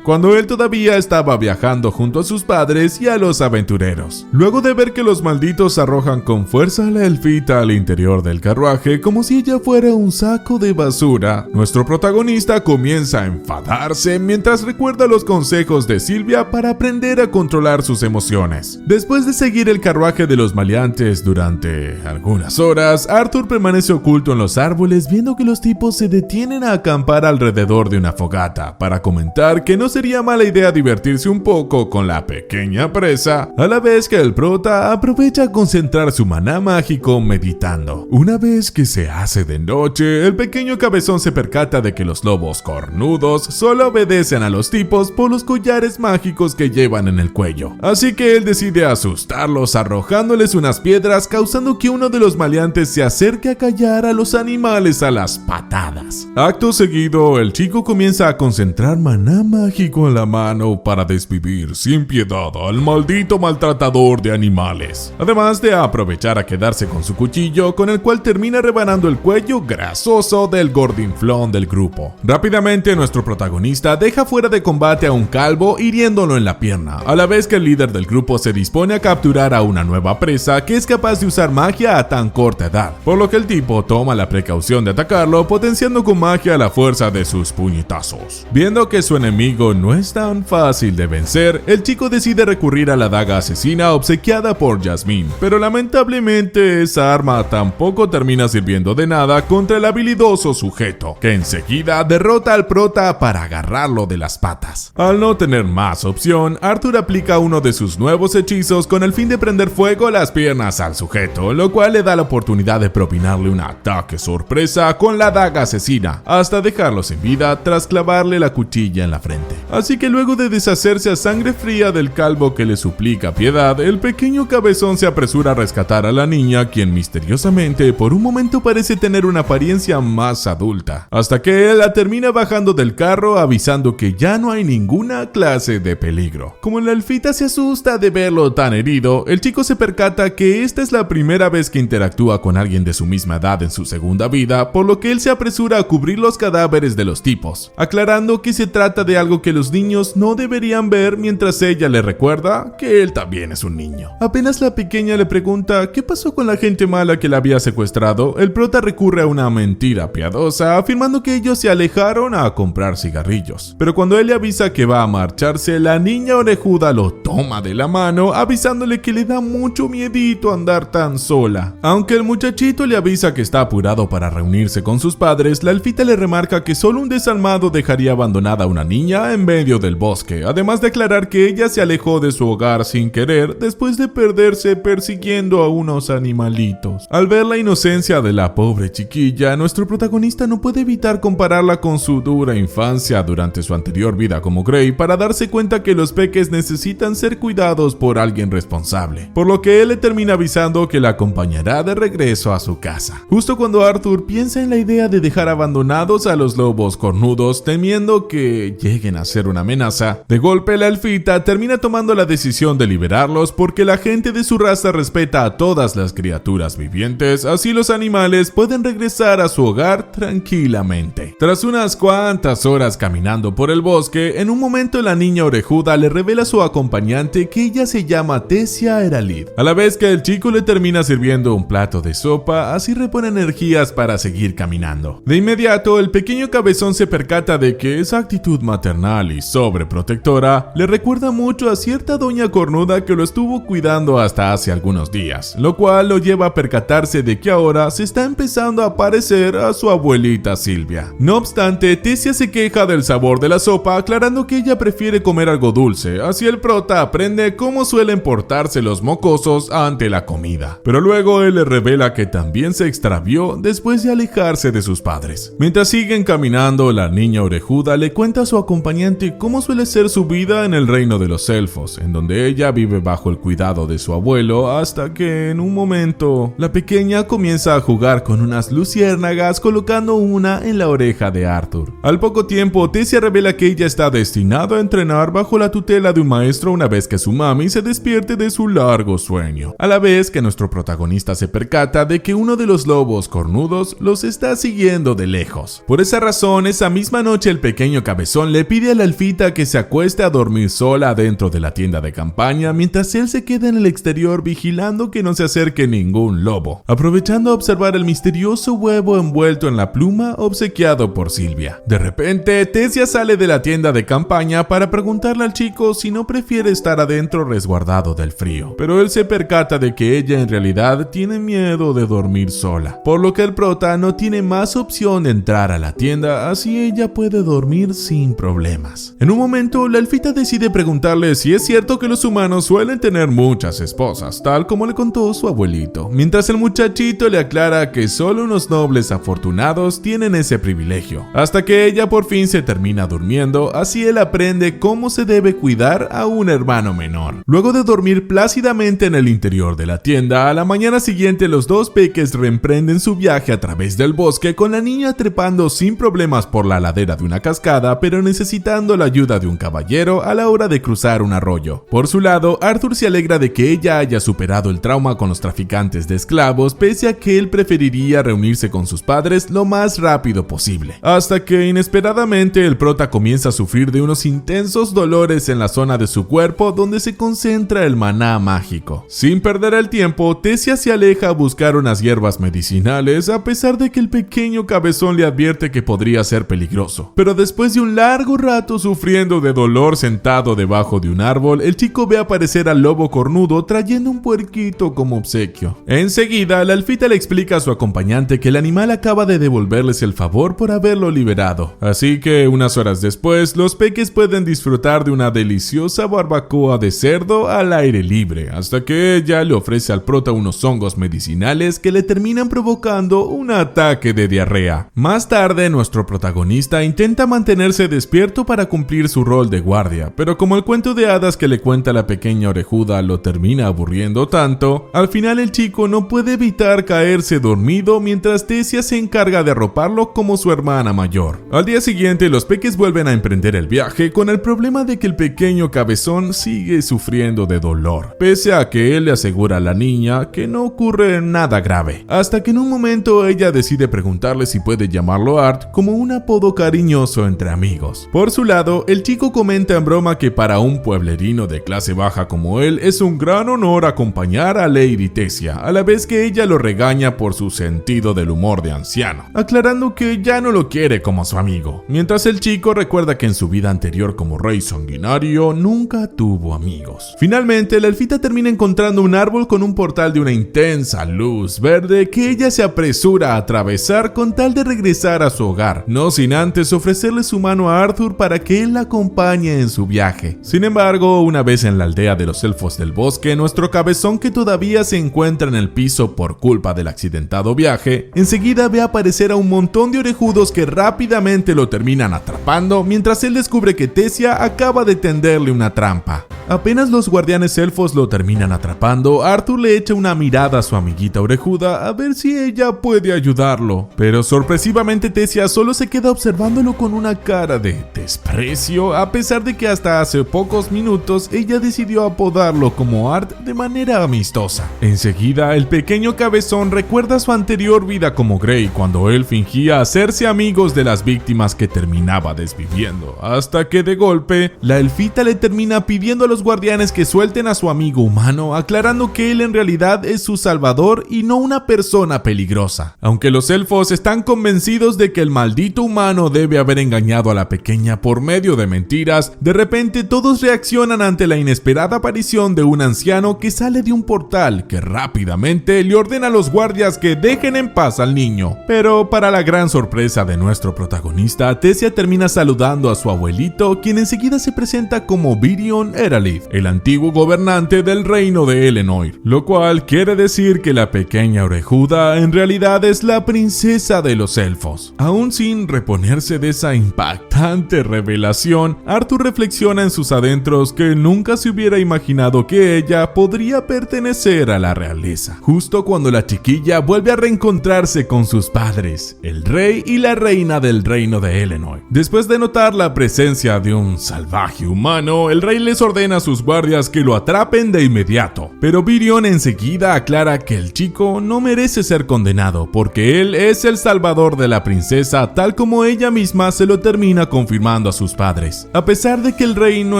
cuando él todavía estaba viajando junto a sus padres y a los aventureros. Luego de ver que los malditos arrojan con fuerza a la elfita al interior del carruaje como si ella fuera un saco de basura, nuestro protagonista comienza a enfadarse mientras recuerda los consejos de Sylvia para aprender a controlar sus emociones. Después de seguir el carruaje de los maleantes durante algunas horas, Arthur permanece oculto en los árboles viendo que los tipos se detienen a acampar alrededor de una fogata para comentar que no sería mala idea divertirse un poco con la pequeña presa, a la vez que el prota aprovecha a concentrar su maná mágico meditando. Una vez que se hace de noche, el pequeño cabezón se percata de que los lobos cornudos solo obedecen a los tipos por los collares mágicos que llevan en el cuello, así que él decide asustarlos arrojándoles unas piedras, causando que uno de los maleantes se acerque a callar a los animales a las patadas. Acto seguido, el chico comienza a concentrar maná mágico en la mano para desvivir sin piedad al maldito maltratador de animales, además de aprovechar a quedarse con su cuchillo, con el cual termina rebanando el cuello grasoso del gordinflón del grupo. Rápidamente nuestro protagonista deja fuera de combate a un calvo hiriéndolo en la pierna, a la vez que el líder del grupo se dispone a capturar a una nueva presa que es capaz de usar magia a tan corta edad, por lo que el tipo toma la precaución de atacarlo potenciando con magia la fuerza de sus puñetazos. Viendo que su enemigo no es tan fácil de vencer, el chico decide recurrir a la daga asesina obsequiada por Jasmine, pero lamentablemente esa arma tampoco termina sirviendo de nada contra el habilidoso sujeto, que enseguida derrota al prota para agarrarlo de las patas. Al no tener más opción, Arthur aplica uno de sus nuevos hechizos con el fin de prender fuego a las piernas al sujeto, lo cual le da la oportunidad de propinarle un ataque sorpresa con la daga asesina, hasta dejarlo sin vida tras clavarle la cuchilla chiquilla en la frente. Así que luego de deshacerse a sangre fría del calvo que le suplica piedad, el pequeño cabezón se apresura a rescatar a la niña, quien misteriosamente por un momento parece tener una apariencia más adulta, hasta que él la termina bajando del carro avisando que ya no hay ninguna clase de peligro. Como la elfita se asusta de verlo tan herido, el chico se percata que esta es la primera vez que interactúa con alguien de su misma edad en su segunda vida, por lo que él se apresura a cubrir los cadáveres de los tipos, aclarando que se trata de algo que los niños no deberían ver, mientras ella le recuerda que él también es un niño. Apenas la pequeña le pregunta qué pasó con la gente mala que la había secuestrado, el prota recurre a una mentira piadosa, afirmando que ellos se alejaron a comprar cigarrillos. Pero cuando él le avisa que va a marcharse, la niña orejuda lo toma de la mano, avisándole que le da mucho miedito andar tan sola. Aunque el muchachito le avisa que está apurado para reunirse con sus padres, la elfita le remarca que solo un desalmado dejaría abandonada a una niña en medio del bosque, además de aclarar que ella se alejó de su hogar sin querer después de perderse persiguiendo a unos animalitos. Al ver la inocencia de la pobre chiquilla, nuestro protagonista no puede evitar compararla con su dura infancia durante su anterior vida como Grey, para darse cuenta que los peques necesitan ser cuidados por alguien responsable, por lo que él le termina avisando que la acompañará de regreso a su casa. Justo cuando Arthur piensa en la idea de dejar abandonados a los lobos cornudos, temiendo que lleguen a ser una amenaza, de golpe la elfita termina tomando la decisión de liberarlos, porque la gente de su raza respeta a todas las criaturas vivientes, así los animales pueden regresar a su hogar tranquilamente. Tras unas cuantas horas caminando por el bosque, en un momento la niña orejuda le revela a su acompañante que ella se llama Tessia Eralid, a la vez que el chico le termina sirviendo un plato de sopa, así repone energías para seguir caminando. De inmediato, el pequeño cabezón se percata de que esa actitud maternal y sobreprotectora le recuerda mucho a cierta doña cornuda que lo estuvo cuidando hasta hace algunos días, lo cual lo lleva a percatarse de que ahora se está empezando a parecer a su abuelita Silvia. No obstante, Tessia se queja del sabor de la sopa, aclarando que ella prefiere comer algo dulce, así el prota aprende cómo suelen portarse los mocosos ante la comida. Pero luego él le revela que también se extravió después de alejarse de sus padres. Mientras siguen caminando, la niña orejuda le cuenta a su acompañante cómo suele ser su vida en el reino de los elfos, en donde ella vive bajo el cuidado de su abuelo, hasta que en un momento la pequeña comienza a jugar con unas luciérnagas, colocando una en la oreja de Arthur. Al poco tiempo, Tessia revela que ella está destinado a entrenar bajo la tutela de un maestro una vez que su mami se despierte de su largo sueño, a la vez que nuestro protagonista se percata de que uno de los lobos cornudos los está siguiendo de lejos. Por esa razón, esa misma noche el pequeño cabezón le pide a la elfita que se acueste a dormir sola dentro de la tienda de campaña, mientras él se queda en el exterior vigilando que no se acerque ningún lobo, aprovechando a observar el misterioso huevo envuelto en la pluma obsequiado por Silvia. De repente, Tessia sale de la tienda de campaña para preguntarle al chico si no prefiere estar adentro resguardado del frío, pero él se percata de que ella en realidad tiene miedo de dormir sola, por lo que el prota no tiene más opción de entrar a la tienda, así ella puede dormir sin problemas. En un momento, la elfita decide preguntarle si es cierto que los humanos suelen tener muchas esposas, tal como le contó su abuelito, mientras el muchachito le aclara que solo unos nobles afortunados tienen ese privilegio, hasta que ella por fin se termina durmiendo, así él aprende cómo se debe cuidar a un hermano menor. Luego de dormir plácidamente en el interior de la tienda, a la mañana siguiente los dos peques reemprenden su viaje a través del bosque, con la niña trepando sin problemas por la ladera de una cascada, pero necesitando la ayuda de un caballero a la hora de cruzar un arroyo. Por su lado, Arthur se alegra de que ella haya superado el trauma con los traficantes de esclavos, pese a que él preferiría reunirse con sus padres lo más rápido posible, hasta que inesperadamente el prota comienza a sufrir de unos intensos dolores en la zona de su cuerpo donde se concentra el maná mágico. Sin perder el tiempo, Tessia se aleja a buscar unas hierbas medicinales, a pesar de que el pequeño cabezón le advierte que podría ser peligroso. Pero después de un largo rato sufriendo de dolor sentado debajo de un árbol, el chico ve aparecer al lobo cornudo trayendo un puerquito como obsequio. Enseguida, la elfita le explica a su acompañante que el animal acaba de devolverles el favor por haberlo liberado. Así que unas horas después, los peques pueden disfrutar de una deliciosa barbacoa de cerdo al aire libre, hasta que ella le ofrece al prota unos hongos medicinales que le terminan provocando un ataque de diarrea. Más tarde, nuestro protagonista intenta mantenerse mantenerse despierto para cumplir su rol de guardia, pero como el cuento de hadas que le cuenta la pequeña orejuda lo termina aburriendo tanto, al final el chico no puede evitar caerse dormido mientras Tessia se encarga de arroparlo como su hermana mayor. Al día siguiente los peques vuelven a emprender el viaje con el problema de que el pequeño cabezón sigue sufriendo de dolor, pese a que él le asegura a la niña que no ocurre nada grave, hasta que en un momento ella decide preguntarle si puede llamarlo Art como un apodo cariñoso entre amigos. Por su lado, el chico comenta en broma que para un pueblerino de clase baja como él es un gran honor acompañar a Lady Tessia, a la vez que ella lo regaña por su sentido del humor de anciano, aclarando que ya no lo quiere como su amigo, mientras el chico recuerda que en su vida anterior como rey sanguinario nunca tuvo amigos. Finalmente, la elfita termina encontrando un árbol con un portal de una intensa luz verde que ella se apresura a atravesar con tal de regresar a su hogar, no sin antes ofrecerle su mano a Arthur para que él la acompañe en su viaje. Sin embargo, una vez en la aldea de los elfos del bosque, nuestro cabezón, que todavía se encuentra en el piso por culpa del accidentado viaje, enseguida ve aparecer a un montón de orejudos que rápidamente lo terminan atrapando mientras él descubre que Tessia acaba de tenderle una trampa. Apenas los guardianes elfos lo terminan atrapando, Arthur le echa una mirada a su amiguita orejuda a ver si ella puede ayudarlo, pero sorpresivamente Tessia solo se queda observándolo con una cara de desprecio, a pesar de que hasta hace pocos minutos ella decidió apodarlo como Art de manera amistosa. Enseguida, el pequeño cabezón recuerda su anterior vida como Grey, cuando él fingía hacerse amigos de las víctimas que terminaba desviviendo, hasta que de golpe, la elfita le termina pidiendo a los guardianes que suelten a su amigo humano, aclarando que él en realidad es su salvador y no una persona peligrosa. Aunque los elfos están convencidos de que el maldito humano debe haber engañado a la pequeña por medio de mentiras, de repente todos reaccionan ante la inesperada aparición de un anciano que sale de un portal que rápidamente le ordena a los guardias que dejen en paz al niño. Pero para la gran sorpresa de nuestro protagonista, Tessia termina saludando a su abuelito, quien enseguida se presenta como Virion Eralith, el antiguo gobernante del reino de Elenoir, lo cual quiere decir que la pequeña orejuda en realidad es la princesa de los elfos. Aún sin reponerse de esa impactante revelación, Arthur reflexiona en sus adentros que nunca se hubiera imaginado que ella podría pertenecer a la realeza, justo cuando la chiquilla vuelve a reencontrarse con sus padres, el rey y la reina del reino de Elenoir. Después de notar la presencia de un salvaje humano, el rey les ordena a sus guardias que lo atrapen de inmediato, pero Virion enseguida aclara que el chico no merece ser condenado porque él es el salvador de la princesa, tal como ella misma se lo termina confirmando a sus padres. A pesar de que el rey no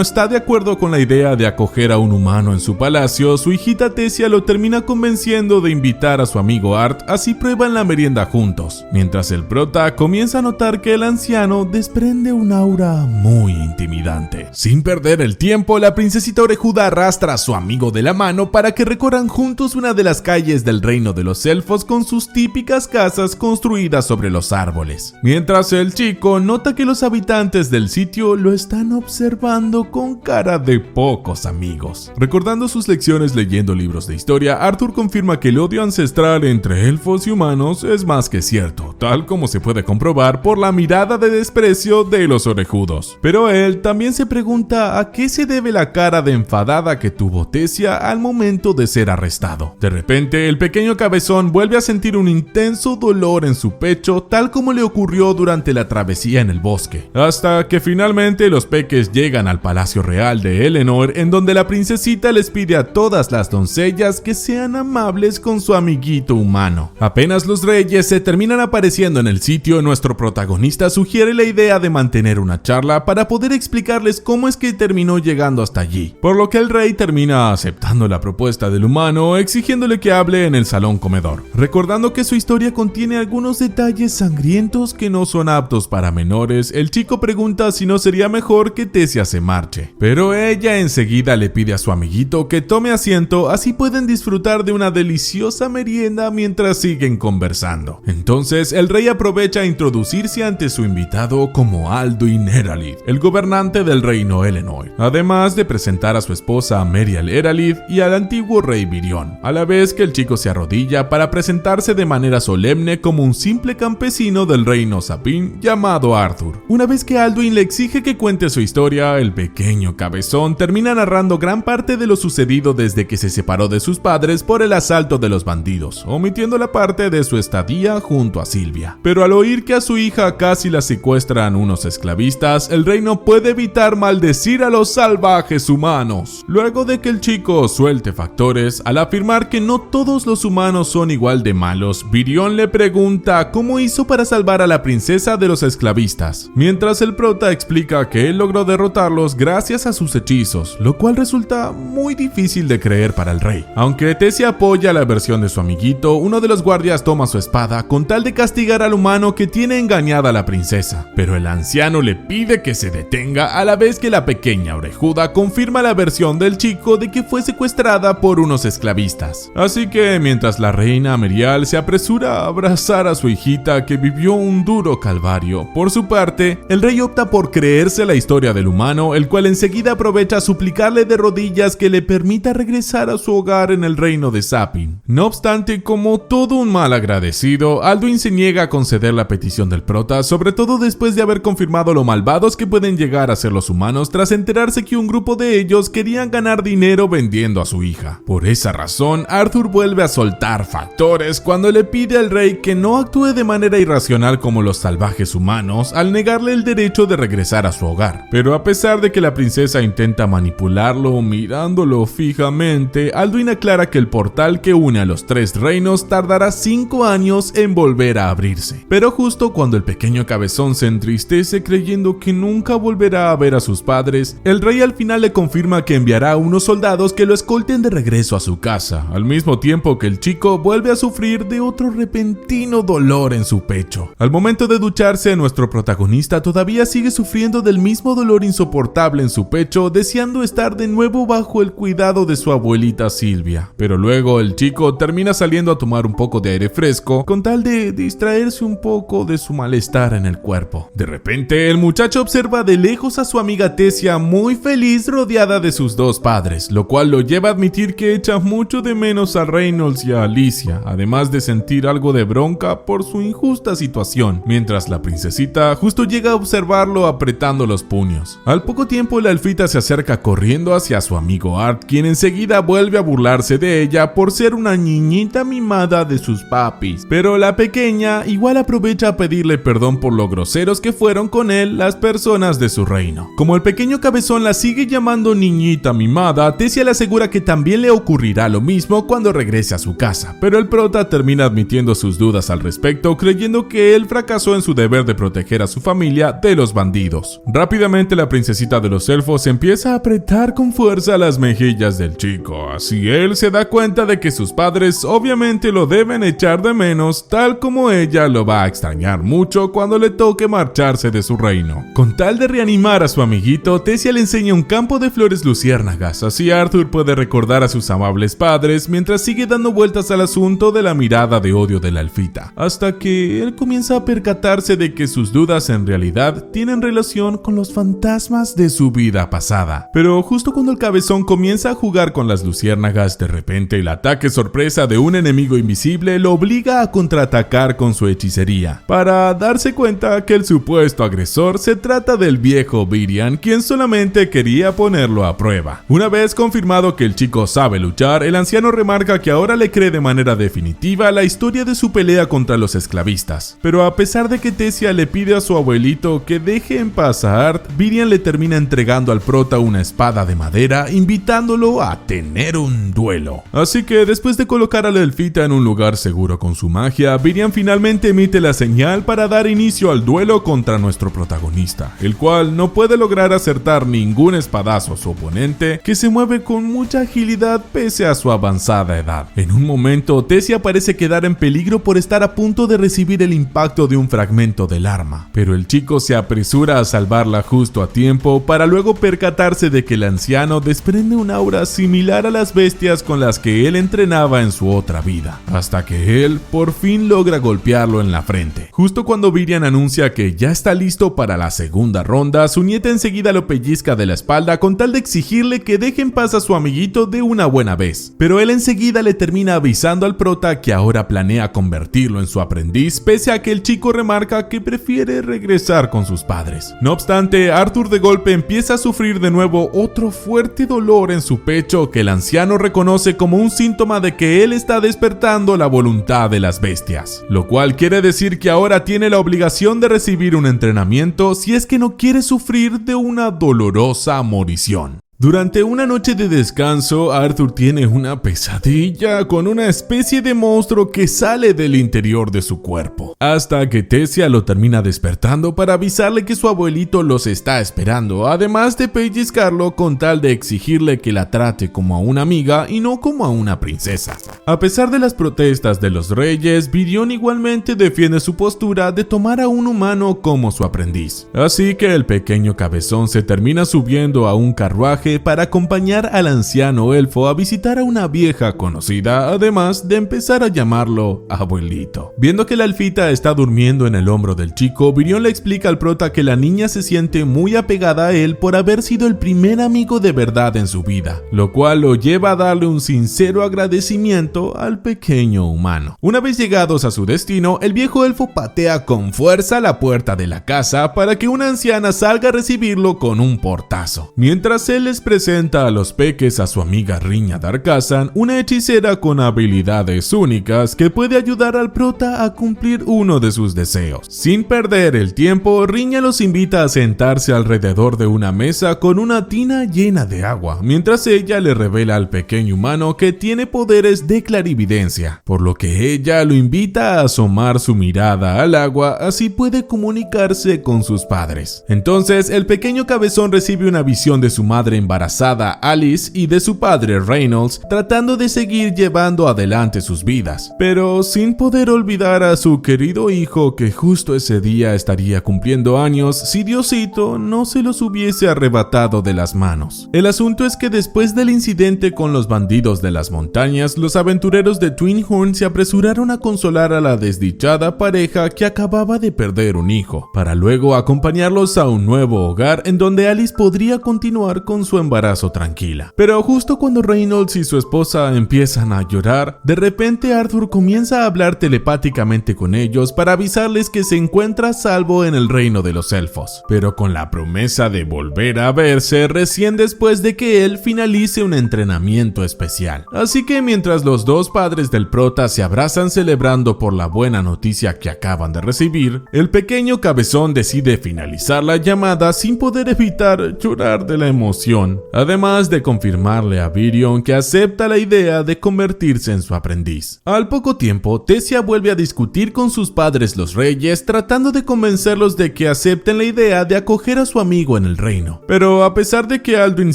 está de acuerdo con la idea de acoger a un humano en su palacio, su hijita Tessia lo termina convenciendo de invitar a su amigo Art, así prueban la merienda juntos, mientras el prota comienza a notar que el anciano desprende un aura muy intimidante. Sin perder el tiempo, la princesita orejuda arrastra a su amigo de la mano para que recorran juntos una de las calles del reino de los elfos con sus típicas casas construidas sobre los árboles, mientras el chico nota que los habitantes del sitio lo están observando con cara de pocos amigos. Recordando sus lecciones leyendo libros de historia, Arthur confirma que el odio ancestral entre elfos y humanos es más que cierto, tal como se puede comprobar por la mirada de desprecio de los orejudos. Pero él también se pregunta a qué se debe la cara de enfadada que tuvo Tessia al momento de ser arrestado. De repente, el pequeño cabezón vuelve a sentir un intenso dolor en su pecho, tal como le ocurrió durante la travesía en el bosque, hasta que finalmente los peques llegan al palacio real de Elenoir, en donde la princesita les pide a todas las doncellas que sean amables con su amiguito humano. Apenas los reyes se terminan apareciendo en el sitio, nuestro protagonista sugiere la idea de mantener una charla para poder explicarles cómo es que terminó llegando hasta allí, por lo que el rey termina aceptando la propuesta del humano, exigiéndole que hable en el salón comedor, recordando que su historia contiene algunos detalles sangrientos que no son aptos para menores. El chico pregunta si no sería mejor que Tessia se marche, pero ella enseguida le pide a su amiguito que tome asiento, así pueden disfrutar de una deliciosa merienda mientras siguen conversando. Entonces el rey aprovecha a introducirse ante su invitado como Alduin Eralith, el gobernante del reino Elenoir, además de presentar a su esposa Merial Eralith y al antiguo rey Virion, a la vez que el chico se arrodilla para presentarse de manera solemne como un simple campesino del reino Sapin llamado Arthur. Una vez que Alduin le exige que cuente su historia, el pequeño cabezón termina narrando gran parte de lo sucedido desde que se separó de sus padres por el asalto de los bandidos, omitiendo la parte de su estadía junto a Sylvia. Pero al oír que a su hija casi la secuestran unos esclavistas, el rey no puede evitar maldecir a los salvajes humanos. Luego de que el chico suelte factores, al afirmar que no todos los humanos son igual de malos, Virion le pregunta cómo hizo para salvar a la princesa de los esclavistas, mientras el prota explica que él logró derrotarlos gracias a sus hechizos, lo cual resulta muy difícil de creer para el rey. Aunque Tecia apoya la versión de su amiguito, uno de los guardias toma su espada con tal de castigar al humano que tiene engañada a la princesa, pero el anciano le pide que se detenga, a la vez que la pequeña orejuda confirma la versión del chico de que fue secuestrada por unos esclavistas. Así que mientras la reina Merial se apresura a abrazar a su hijita que vivió un duro calvario, por su parte, el rey opta por creerse la historia del humano, el cual enseguida aprovecha a suplicarle de rodillas que le permita regresar a su hogar en el reino de Sapin. No obstante, como todo un mal agradecido, Alduin se niega a conceder la petición del prota, sobre todo después de haber confirmado lo malvados que pueden llegar a ser los humanos tras enterarse que un grupo de ellos querían ganar dinero vendiendo a su hija. Por esa razón, Arthur vuelve a soltar factores cuando le pide al rey que no actúe de manera irracional como los salvajes humanos al negarle el derecho de regresar a su hogar. Pero a pesar de que la princesa intenta manipularlo mirándolo fijamente, Alduin aclara que el portal que une a los tres reinos tardará 5 años en volver a abrirse. Pero justo cuando el pequeño cabezón se entristece creyendo que nunca volverá a ver a sus padres, el rey al final le confirma que enviará a unos soldados que lo escolten de regreso a su casa, al mismo tiempo que el chico vuelve a sufrir de otro repentino dolor en su pecho. Al momento de ducharse, nuestro protagonista todavía sigue sufriendo del mismo dolor insoportable en su pecho, deseando estar de nuevo bajo el cuidado de su abuelita Sylvia. Pero luego el chico termina saliendo a tomar un poco de aire fresco con tal de distraerse un poco de su malestar en el cuerpo. De repente, el muchacho observa de lejos a su amiga Tecia muy feliz rodeada de sus dos padres, lo cual lo lleva a admitir que echa mucho de menos a Reynolds y a Alicia, además de sentir algo de bronca por su injusta situación, mientras la princesita justo llega a observarlo apretando los puños. Al poco tiempo, la elfita se acerca corriendo hacia su amigo Art, quien enseguida vuelve a burlarse de ella por ser una niñita mimada de sus papis, pero la pequeña igual aprovecha a pedirle perdón por lo groseros que fueron con él las personas de su reino. Como el pequeño cabezón la sigue llamando niñita mimada, Tecia le asegura que también le ocurrirá lo mismo cuando regrese a su casa, pero el prota termina admitiendo sus dudas al respecto, creyendo que él fracasó en su deber de proteger a su familia de los bandidos. Rápidamente la princesita de los elfos empieza a apretar con fuerza las mejillas del chico, así él se da cuenta de que sus padres obviamente lo deben echar de menos, tal como ella lo va a extrañar mucho cuando le toque marcharse de su reino. Con tal de reanimar a su amiguito, Tecia le enseña un campo de flores luciérnagas, así Arthur puede recordar a sus amables padres mientras sigue dando vueltas al asunto de la mirada de odio de la elfita, hasta que él comienza a percatarse de que sus dudas en realidad tienen relación con los fantasmas de su vida pasada. Pero justo cuando el cabezón comienza a jugar con las luciérnagas, de repente el ataque sorpresa de un enemigo invisible lo obliga a contraatacar con su hechicería, para darse cuenta que el supuesto agresor se trata del viejo Virion, quien solamente quería ponerlo a prueba. Una vez confirmado que el chico sabe luchar, el anciano remarca que ahora le cree de manera definitiva la historia de su pelea contra los esclavistas. Pero a pesar de que Tecia le pide a su abuelito que deje en paz a Art, Virion le termina entregando al prota una espada de madera, invitándolo a tener un duelo. Así que después de colocar a la elfita en un lugar seguro con su magia, Virion finalmente emite la señal para dar inicio al duelo contra nuestro protagonista, el cual no puede lograr acertar ningún espadazo a su oponente, que se mueve con mucha agilidad pese a su avanzada edad. En un momento, Tecia parece quedar en peligro por estar a punto de recibir el impacto de un fragmento del arma, pero el chico se apresura a salvarla justo a tiempo para luego percatarse de que el anciano desprende un aura similar a las bestias con las que él entrenaba en su otra vida, hasta que él por fin logra golpearlo en la frente. Justo cuando Virion anuncia que ya está listo para la segunda ronda, su nieta enseguida lo pellizca de la espalda pelea con tal de exigirle que deje en paz a su amiguito de una buena vez. Pero él enseguida le termina avisando al prota que ahora planea convertirlo en su aprendiz, pese a que el chico remarca que prefiere regresar con sus padres. No obstante, Arthur de golpe empieza a sufrir de nuevo otro fuerte dolor en su pecho que el anciano reconoce como un síntoma de que él está despertando la voluntad de las bestias, lo cual quiere decir que ahora tiene la obligación de recibir un entrenamiento si es que no quiere sufrir de una dolorosa morición. Durante una noche de descanso, Arthur tiene una pesadilla con una especie de monstruo que sale del interior de su cuerpo, hasta que Tessia lo termina despertando para avisarle que su abuelito los está esperando, además de pellizcarlo con tal de exigirle que la trate como a una amiga y no como a una princesa. A pesar de las protestas de los reyes, Virion igualmente defiende su postura de tomar a un humano como su aprendiz, así que el pequeño cabezón se termina subiendo a un carruaje para acompañar al anciano elfo a visitar a una vieja conocida, además de empezar a llamarlo abuelito. Viendo que la elfita está durmiendo en el hombro del chico, Virion le explica al prota que la niña se siente muy apegada a él por haber sido el primer amigo de verdad en su vida, lo cual lo lleva a darle un sincero agradecimiento al pequeño humano. Una vez llegados a su destino, el viejo elfo patea con fuerza la puerta de la casa para que una anciana salga a recibirlo con un portazo, mientras él les presenta a los peques a su amiga Riña Darkazan, una hechicera con habilidades únicas que puede ayudar al prota a cumplir uno de sus deseos. Sin perder el tiempo, Riña los invita a sentarse alrededor de una mesa con una tina llena de agua, mientras ella le revela al pequeño humano que tiene poderes de clarividencia, por lo que ella lo invita a asomar su mirada al agua, así puede comunicarse con sus padres. Entonces, el pequeño cabezón recibe una visión de su madre embarazada Alice y de su padre Reynolds tratando de seguir llevando adelante sus vidas, pero sin poder olvidar a su querido hijo que justo ese día estaría cumpliendo años si Diosito no se los hubiese arrebatado de las manos. El asunto es que después del incidente con los bandidos de las montañas, los aventureros de Twinhorn se apresuraron a consolar a la desdichada pareja que acababa de perder un hijo, para luego acompañarlos a un nuevo hogar en donde Alice podría continuar con su embarazo tranquila. Pero justo cuando Reynolds y su esposa empiezan a llorar, de repente Arthur comienza a hablar telepáticamente con ellos para avisarles que se encuentra a salvo en el reino de los elfos, pero con la promesa de volver a verse recién después de que él finalice un entrenamiento especial. Así que mientras los dos padres del prota se abrazan celebrando por la buena noticia que acaban de recibir, el pequeño cabezón decide finalizar la llamada sin poder evitar llorar de la emoción, además de confirmarle a Virion que acepta la idea de convertirse en su aprendiz. Al poco tiempo, Tessia vuelve a discutir con sus padres los reyes, tratando de convencerlos de que acepten la idea de acoger a su amigo en el reino. Pero a pesar de que Alduin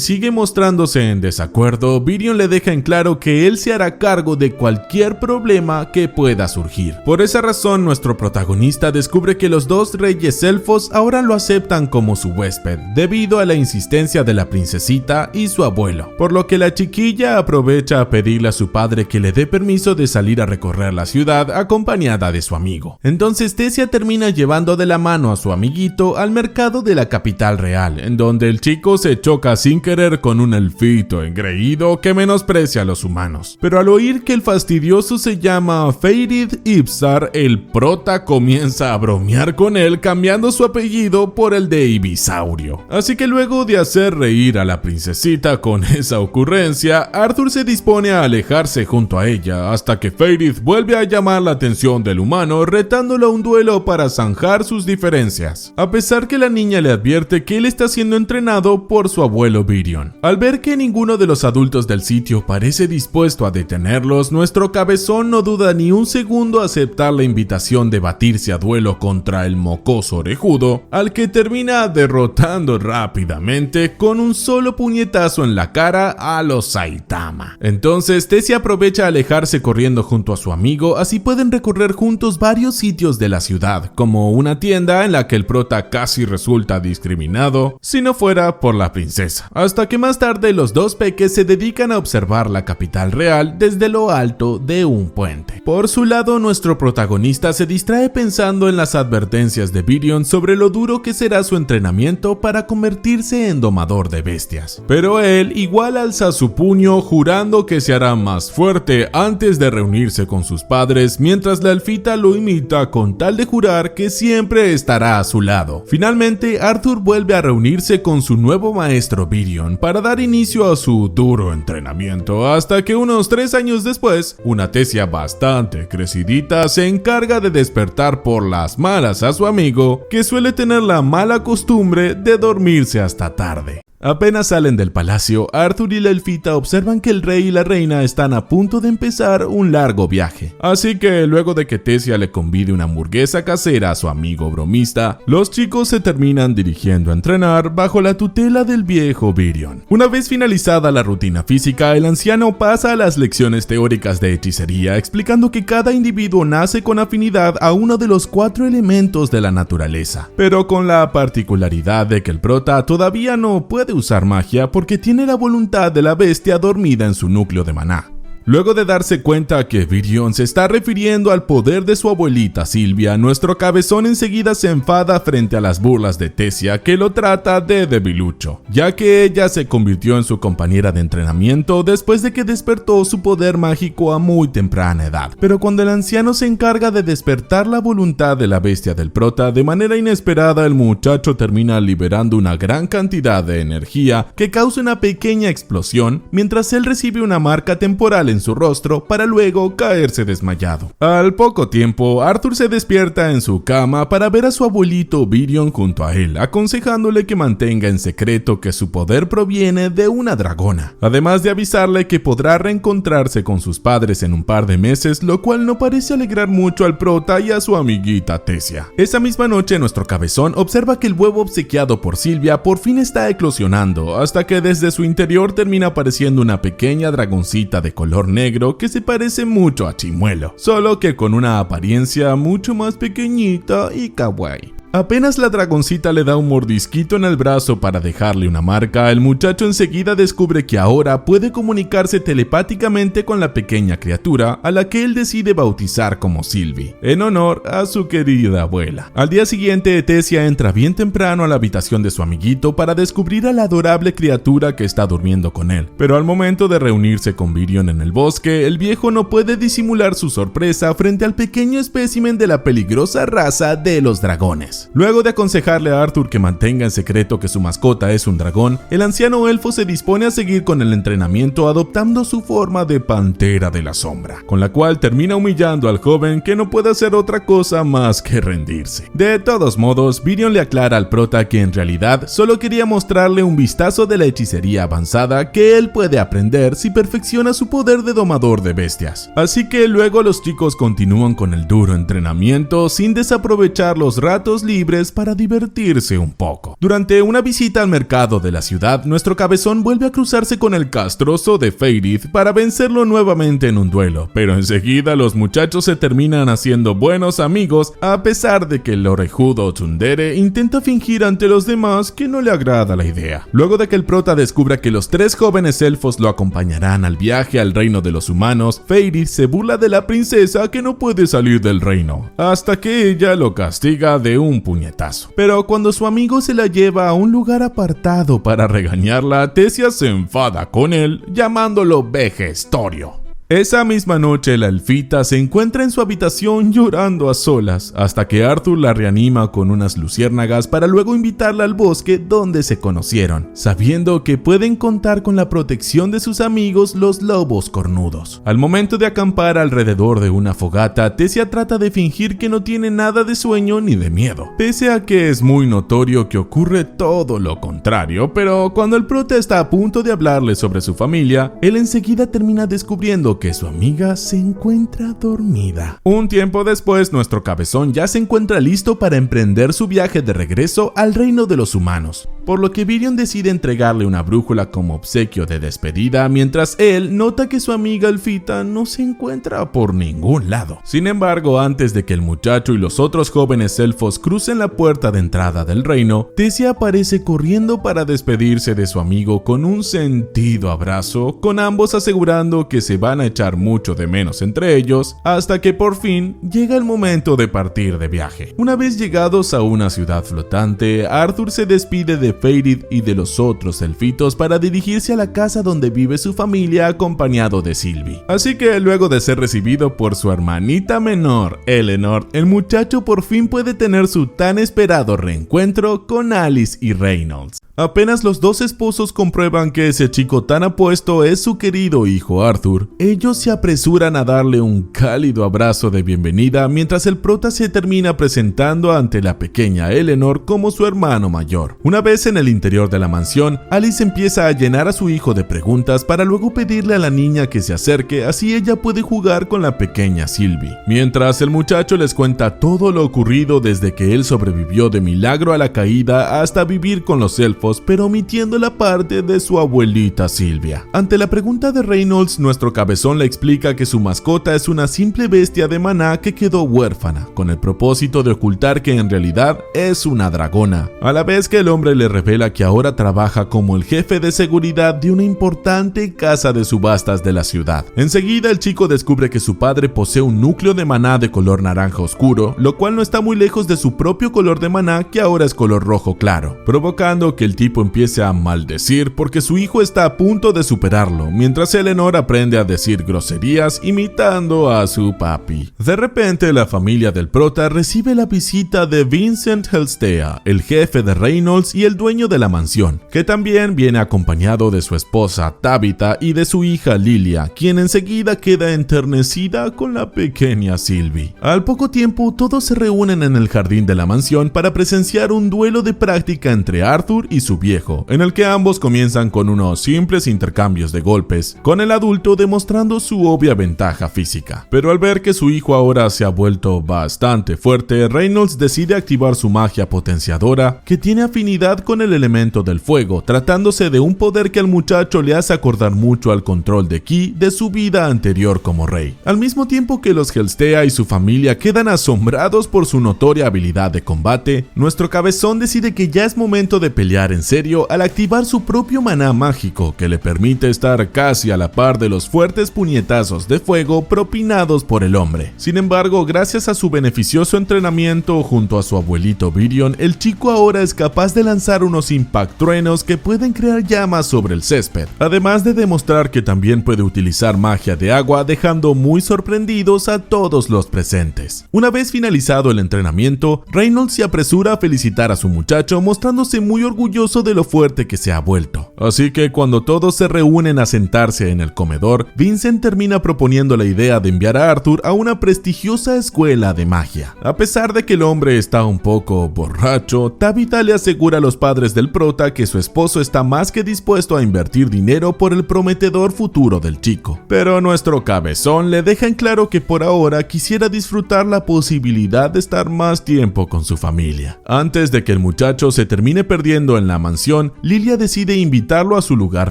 sigue mostrándose en desacuerdo, Virion le deja en claro que él se hará cargo de cualquier problema que pueda surgir. Por esa razón, nuestro protagonista descubre que los dos reyes elfos ahora lo aceptan como su huésped, debido a la insistencia de la princesita y su abuelo, por lo que la chiquilla aprovecha a pedirle a su padre que le dé permiso de salir a recorrer la ciudad acompañada de su amigo. Entonces Tessia termina llevando de la mano a su amiguito al mercado de la capital real, en donde el chico se choca sin querer con un elfito engreído que menosprecia a los humanos. Pero al oír que el fastidioso se llama Feirid Ibzar, el prota comienza a bromear con él cambiando su apellido por el de Ibisaurio. Así que luego de hacer reír a la princesita con esa ocurrencia, Arthur se dispone a alejarse junto a ella hasta que Feirid vuelve a llamar la atención del humano, retándolo a un duelo para zanjar sus diferencias, a pesar que la niña le advierte que él está siendo entrenado por su abuelo Virion. Al ver que ninguno de los adultos del sitio parece dispuesto a detenerlos, nuestro cabezón no duda ni un segundo a aceptar la invitación de batirse a duelo contra el mocoso orejudo, al que termina derrotando rápidamente con un solo puñetazo en la cara a los Saitama. Entonces Tessia aprovecha a alejarse corriendo junto a su amigo, así pueden recorrer juntos varios sitios de la ciudad, como una tienda en la que el prota casi resulta discriminado, si no fuera por la princesa, hasta que más tarde los dos peques se dedican a observar la capital real desde lo alto de un puente. Por su lado, nuestro protagonista se distrae pensando en las advertencias de Virion sobre lo duro que será su entrenamiento para convertirse en domador de bestias. bestias. Pero él igual alza su puño jurando que se hará más fuerte antes de reunirse con sus padres, mientras la elfita lo imita con tal de jurar que siempre estará a su lado. Finalmente, Arthur vuelve a reunirse con su nuevo maestro Virion para dar inicio a su duro entrenamiento, hasta que unos 3 años después, una Tessia bastante crecidita se encarga de despertar por las malas a su amigo, que suele tener la mala costumbre de dormirse hasta tarde. Apenas salen del palacio, Arthur y la elfita observan que el rey y la reina están a punto de empezar un largo viaje. Así que luego de que Tessia le convide una hamburguesa casera a su amigo bromista, los chicos se terminan dirigiendo a entrenar bajo la tutela del viejo Virion. Una vez finalizada la rutina física, el anciano pasa a las lecciones teóricas de hechicería, explicando que cada individuo nace con afinidad a uno de los 4 elementos de la naturaleza, pero con la particularidad de que el prota todavía no puede usar magia porque tiene la voluntad de la bestia dormida en su núcleo de maná. Luego de darse cuenta que Virion se está refiriendo al poder de su abuelita Silvia, nuestro cabezón enseguida se enfada frente a las burlas de Tessia, que lo trata de debilucho, ya que ella se convirtió en su compañera de entrenamiento después de que despertó su poder mágico a muy temprana edad. Pero cuando el anciano se encarga de despertar la voluntad de la bestia del prota, de manera inesperada el muchacho termina liberando una gran cantidad de energía que causa una pequeña explosión, mientras él recibe una marca temporal en su rostro para luego caerse desmayado. Al poco tiempo, Arthur se despierta en su cama para ver a su abuelito Virion junto a él, aconsejándole que mantenga en secreto que su poder proviene de una dragona, además de avisarle que podrá reencontrarse con sus padres en un par de meses, lo cual no parece alegrar mucho al prota y a su amiguita Tessia. Esa misma noche, nuestro cabezón observa que el huevo obsequiado por Silvia por fin está eclosionando, hasta que desde su interior termina apareciendo una pequeña dragoncita de color negro que se parece mucho a Chimuelo, solo que con una apariencia mucho más pequeñita y kawaii. Apenas la dragoncita le da un mordisquito en el brazo para dejarle una marca, el muchacho enseguida descubre que ahora puede comunicarse telepáticamente con la pequeña criatura, a la que él decide bautizar como Sylvie, en honor a su querida abuela. Al día siguiente, Tessia entra bien temprano a la habitación de su amiguito para descubrir a la adorable criatura que está durmiendo con él, pero al momento de reunirse con Virion en el bosque, el viejo no puede disimular su sorpresa frente al pequeño espécimen de la peligrosa raza de los dragones. Luego de aconsejarle a Arthur que mantenga en secreto que su mascota es un dragón, el anciano elfo se dispone a seguir con el entrenamiento adoptando su forma de pantera de la sombra, con la cual termina humillando al joven, que no puede hacer otra cosa más que rendirse. De todos modos, Virion le aclara al prota que en realidad solo quería mostrarle un vistazo de la hechicería avanzada que él puede aprender si perfecciona su poder de domador de bestias. Así que luego los chicos continúan con el duro entrenamiento sin desaprovechar los ratos libres para divertirse un poco. Durante una visita al mercado de la ciudad, nuestro cabezón vuelve a cruzarse con el castroso de Feyrith para vencerlo nuevamente en un duelo, pero enseguida los muchachos se terminan haciendo buenos amigos, a pesar de que el orejudo Tsundere intenta fingir ante los demás que no le agrada la idea. Luego de que el prota descubra que los 3 jóvenes elfos lo acompañarán al viaje al reino de los humanos, Feyrith se burla de la princesa que no puede salir del reino, hasta que ella lo castiga de un puñetazo. Pero cuando su amigo se la lleva a un lugar apartado para regañarla, Tessia se enfada con él, llamándolo vejestorio. Esa misma noche la elfita se encuentra en su habitación llorando a solas, hasta que Arthur la reanima con unas luciérnagas para luego invitarla al bosque donde se conocieron, sabiendo que pueden contar con la protección de sus amigos los lobos cornudos. Al momento de acampar alrededor de una fogata, Tessia trata de fingir que no tiene nada de sueño ni de miedo, pese a que es muy notorio que ocurre todo lo contrario, pero cuando el prota está a punto de hablarle sobre su familia, él enseguida termina descubriendo que su amiga se encuentra dormida. Un tiempo después, nuestro cabezón ya se encuentra listo para emprender su viaje de regreso al reino de los humanos, por lo que Virion decide entregarle una brújula como obsequio de despedida, mientras él nota que su amiga elfita no se encuentra por ningún lado. Sin embargo, antes de que el muchacho y los otros jóvenes elfos crucen la puerta de entrada del reino, Tessia aparece corriendo para despedirse de su amigo con un sentido abrazo, con ambos asegurando que se van a a echar mucho de menos entre ellos, hasta que por fin llega el momento de partir de viaje. Una vez llegados a una ciudad flotante, Arthur se despide de Faded y de los otros elfitos para dirigirse a la casa donde vive su familia acompañado de Sylvie. Así que luego de ser recibido por su hermanita menor, Eleanor, el muchacho por fin puede tener su tan esperado reencuentro con Alice y Reynolds. Apenas los dos esposos comprueban que ese chico tan apuesto es su querido hijo Arthur, ellos se apresuran a darle un cálido abrazo de bienvenida mientras el prota se termina presentando ante la pequeña Eleanor como su hermano mayor. Una vez en el interior de la mansión, Alice empieza a llenar a su hijo de preguntas para luego pedirle a la niña que se acerque, así ella puede jugar con la pequeña Sylvie. Mientras el muchacho les cuenta todo lo ocurrido desde que él sobrevivió de milagro a la caída hasta vivir con los elfos, pero omitiendo la parte de su abuelita Sylvia. Ante la pregunta de Reynolds, nuestro cabezón le explica que su mascota es una simple bestia de maná que quedó huérfana, con el propósito de ocultar que en realidad es una dragona, a la vez que el hombre le revela que ahora trabaja como el jefe de seguridad de una importante casa de subastas de la ciudad. Enseguida el chico descubre que su padre posee un núcleo de maná de color naranja oscuro, lo cual no está muy lejos de su propio color de maná, que ahora es color rojo claro, provocando que el tipo empiece a maldecir porque su hijo está a punto de superarlo, mientras Eleanor aprende a decir groserías imitando a su papi. De repente la familia del prota recibe la visita de Vincent Helstea, el jefe de Reynolds y el dueño de la mansión, que también viene acompañado de su esposa Tabitha y de su hija Lilia, quien enseguida queda enternecida con la pequeña Sylvie. Al poco tiempo todos se reúnen en el jardín de la mansión para presenciar un duelo de práctica entre Arthur y su viejo, en el que ambos comienzan con unos simples intercambios de golpes, con el adulto demostrando su obvia ventaja física. Pero al ver que su hijo ahora se ha vuelto bastante fuerte, Reynolds decide activar su magia potenciadora, que tiene afinidad con el elemento del fuego, tratándose de un poder que al muchacho le hace acordar mucho al control de ki de su vida anterior como rey. Al mismo tiempo que los Helstea y su familia quedan asombrados por su notoria habilidad de combate, nuestro cabezón decide que ya es momento de pelear en serio al activar su propio maná mágico, que le permite estar casi a la par de los fuertes puñetazos de fuego propinados por el hombre. Sin embargo, gracias a su beneficioso entrenamiento junto a su abuelito Virion, el chico ahora es capaz de lanzar unos impact truenos que pueden crear llamas sobre el césped, además de demostrar que también puede utilizar magia de agua, dejando muy sorprendidos a todos los presentes. Una vez finalizado el entrenamiento, Reynolds se apresura a felicitar a su muchacho, mostrándose muy orgulloso de lo fuerte que se ha vuelto. Así que cuando todos se reúnen a sentarse en el comedor, Vincent termina proponiendo la idea de enviar a Arthur a una prestigiosa escuela de magia. A pesar de que el hombre está un poco borracho, Tabitha le asegura a los padres del prota que su esposo está más que dispuesto a invertir dinero por el prometedor futuro del chico. Pero nuestro cabezón le deja en claro que por ahora quisiera disfrutar la posibilidad de estar más tiempo con su familia. Antes de que el muchacho se termine perdiendo en la mansión, Lilia decide invitarlo a su lugar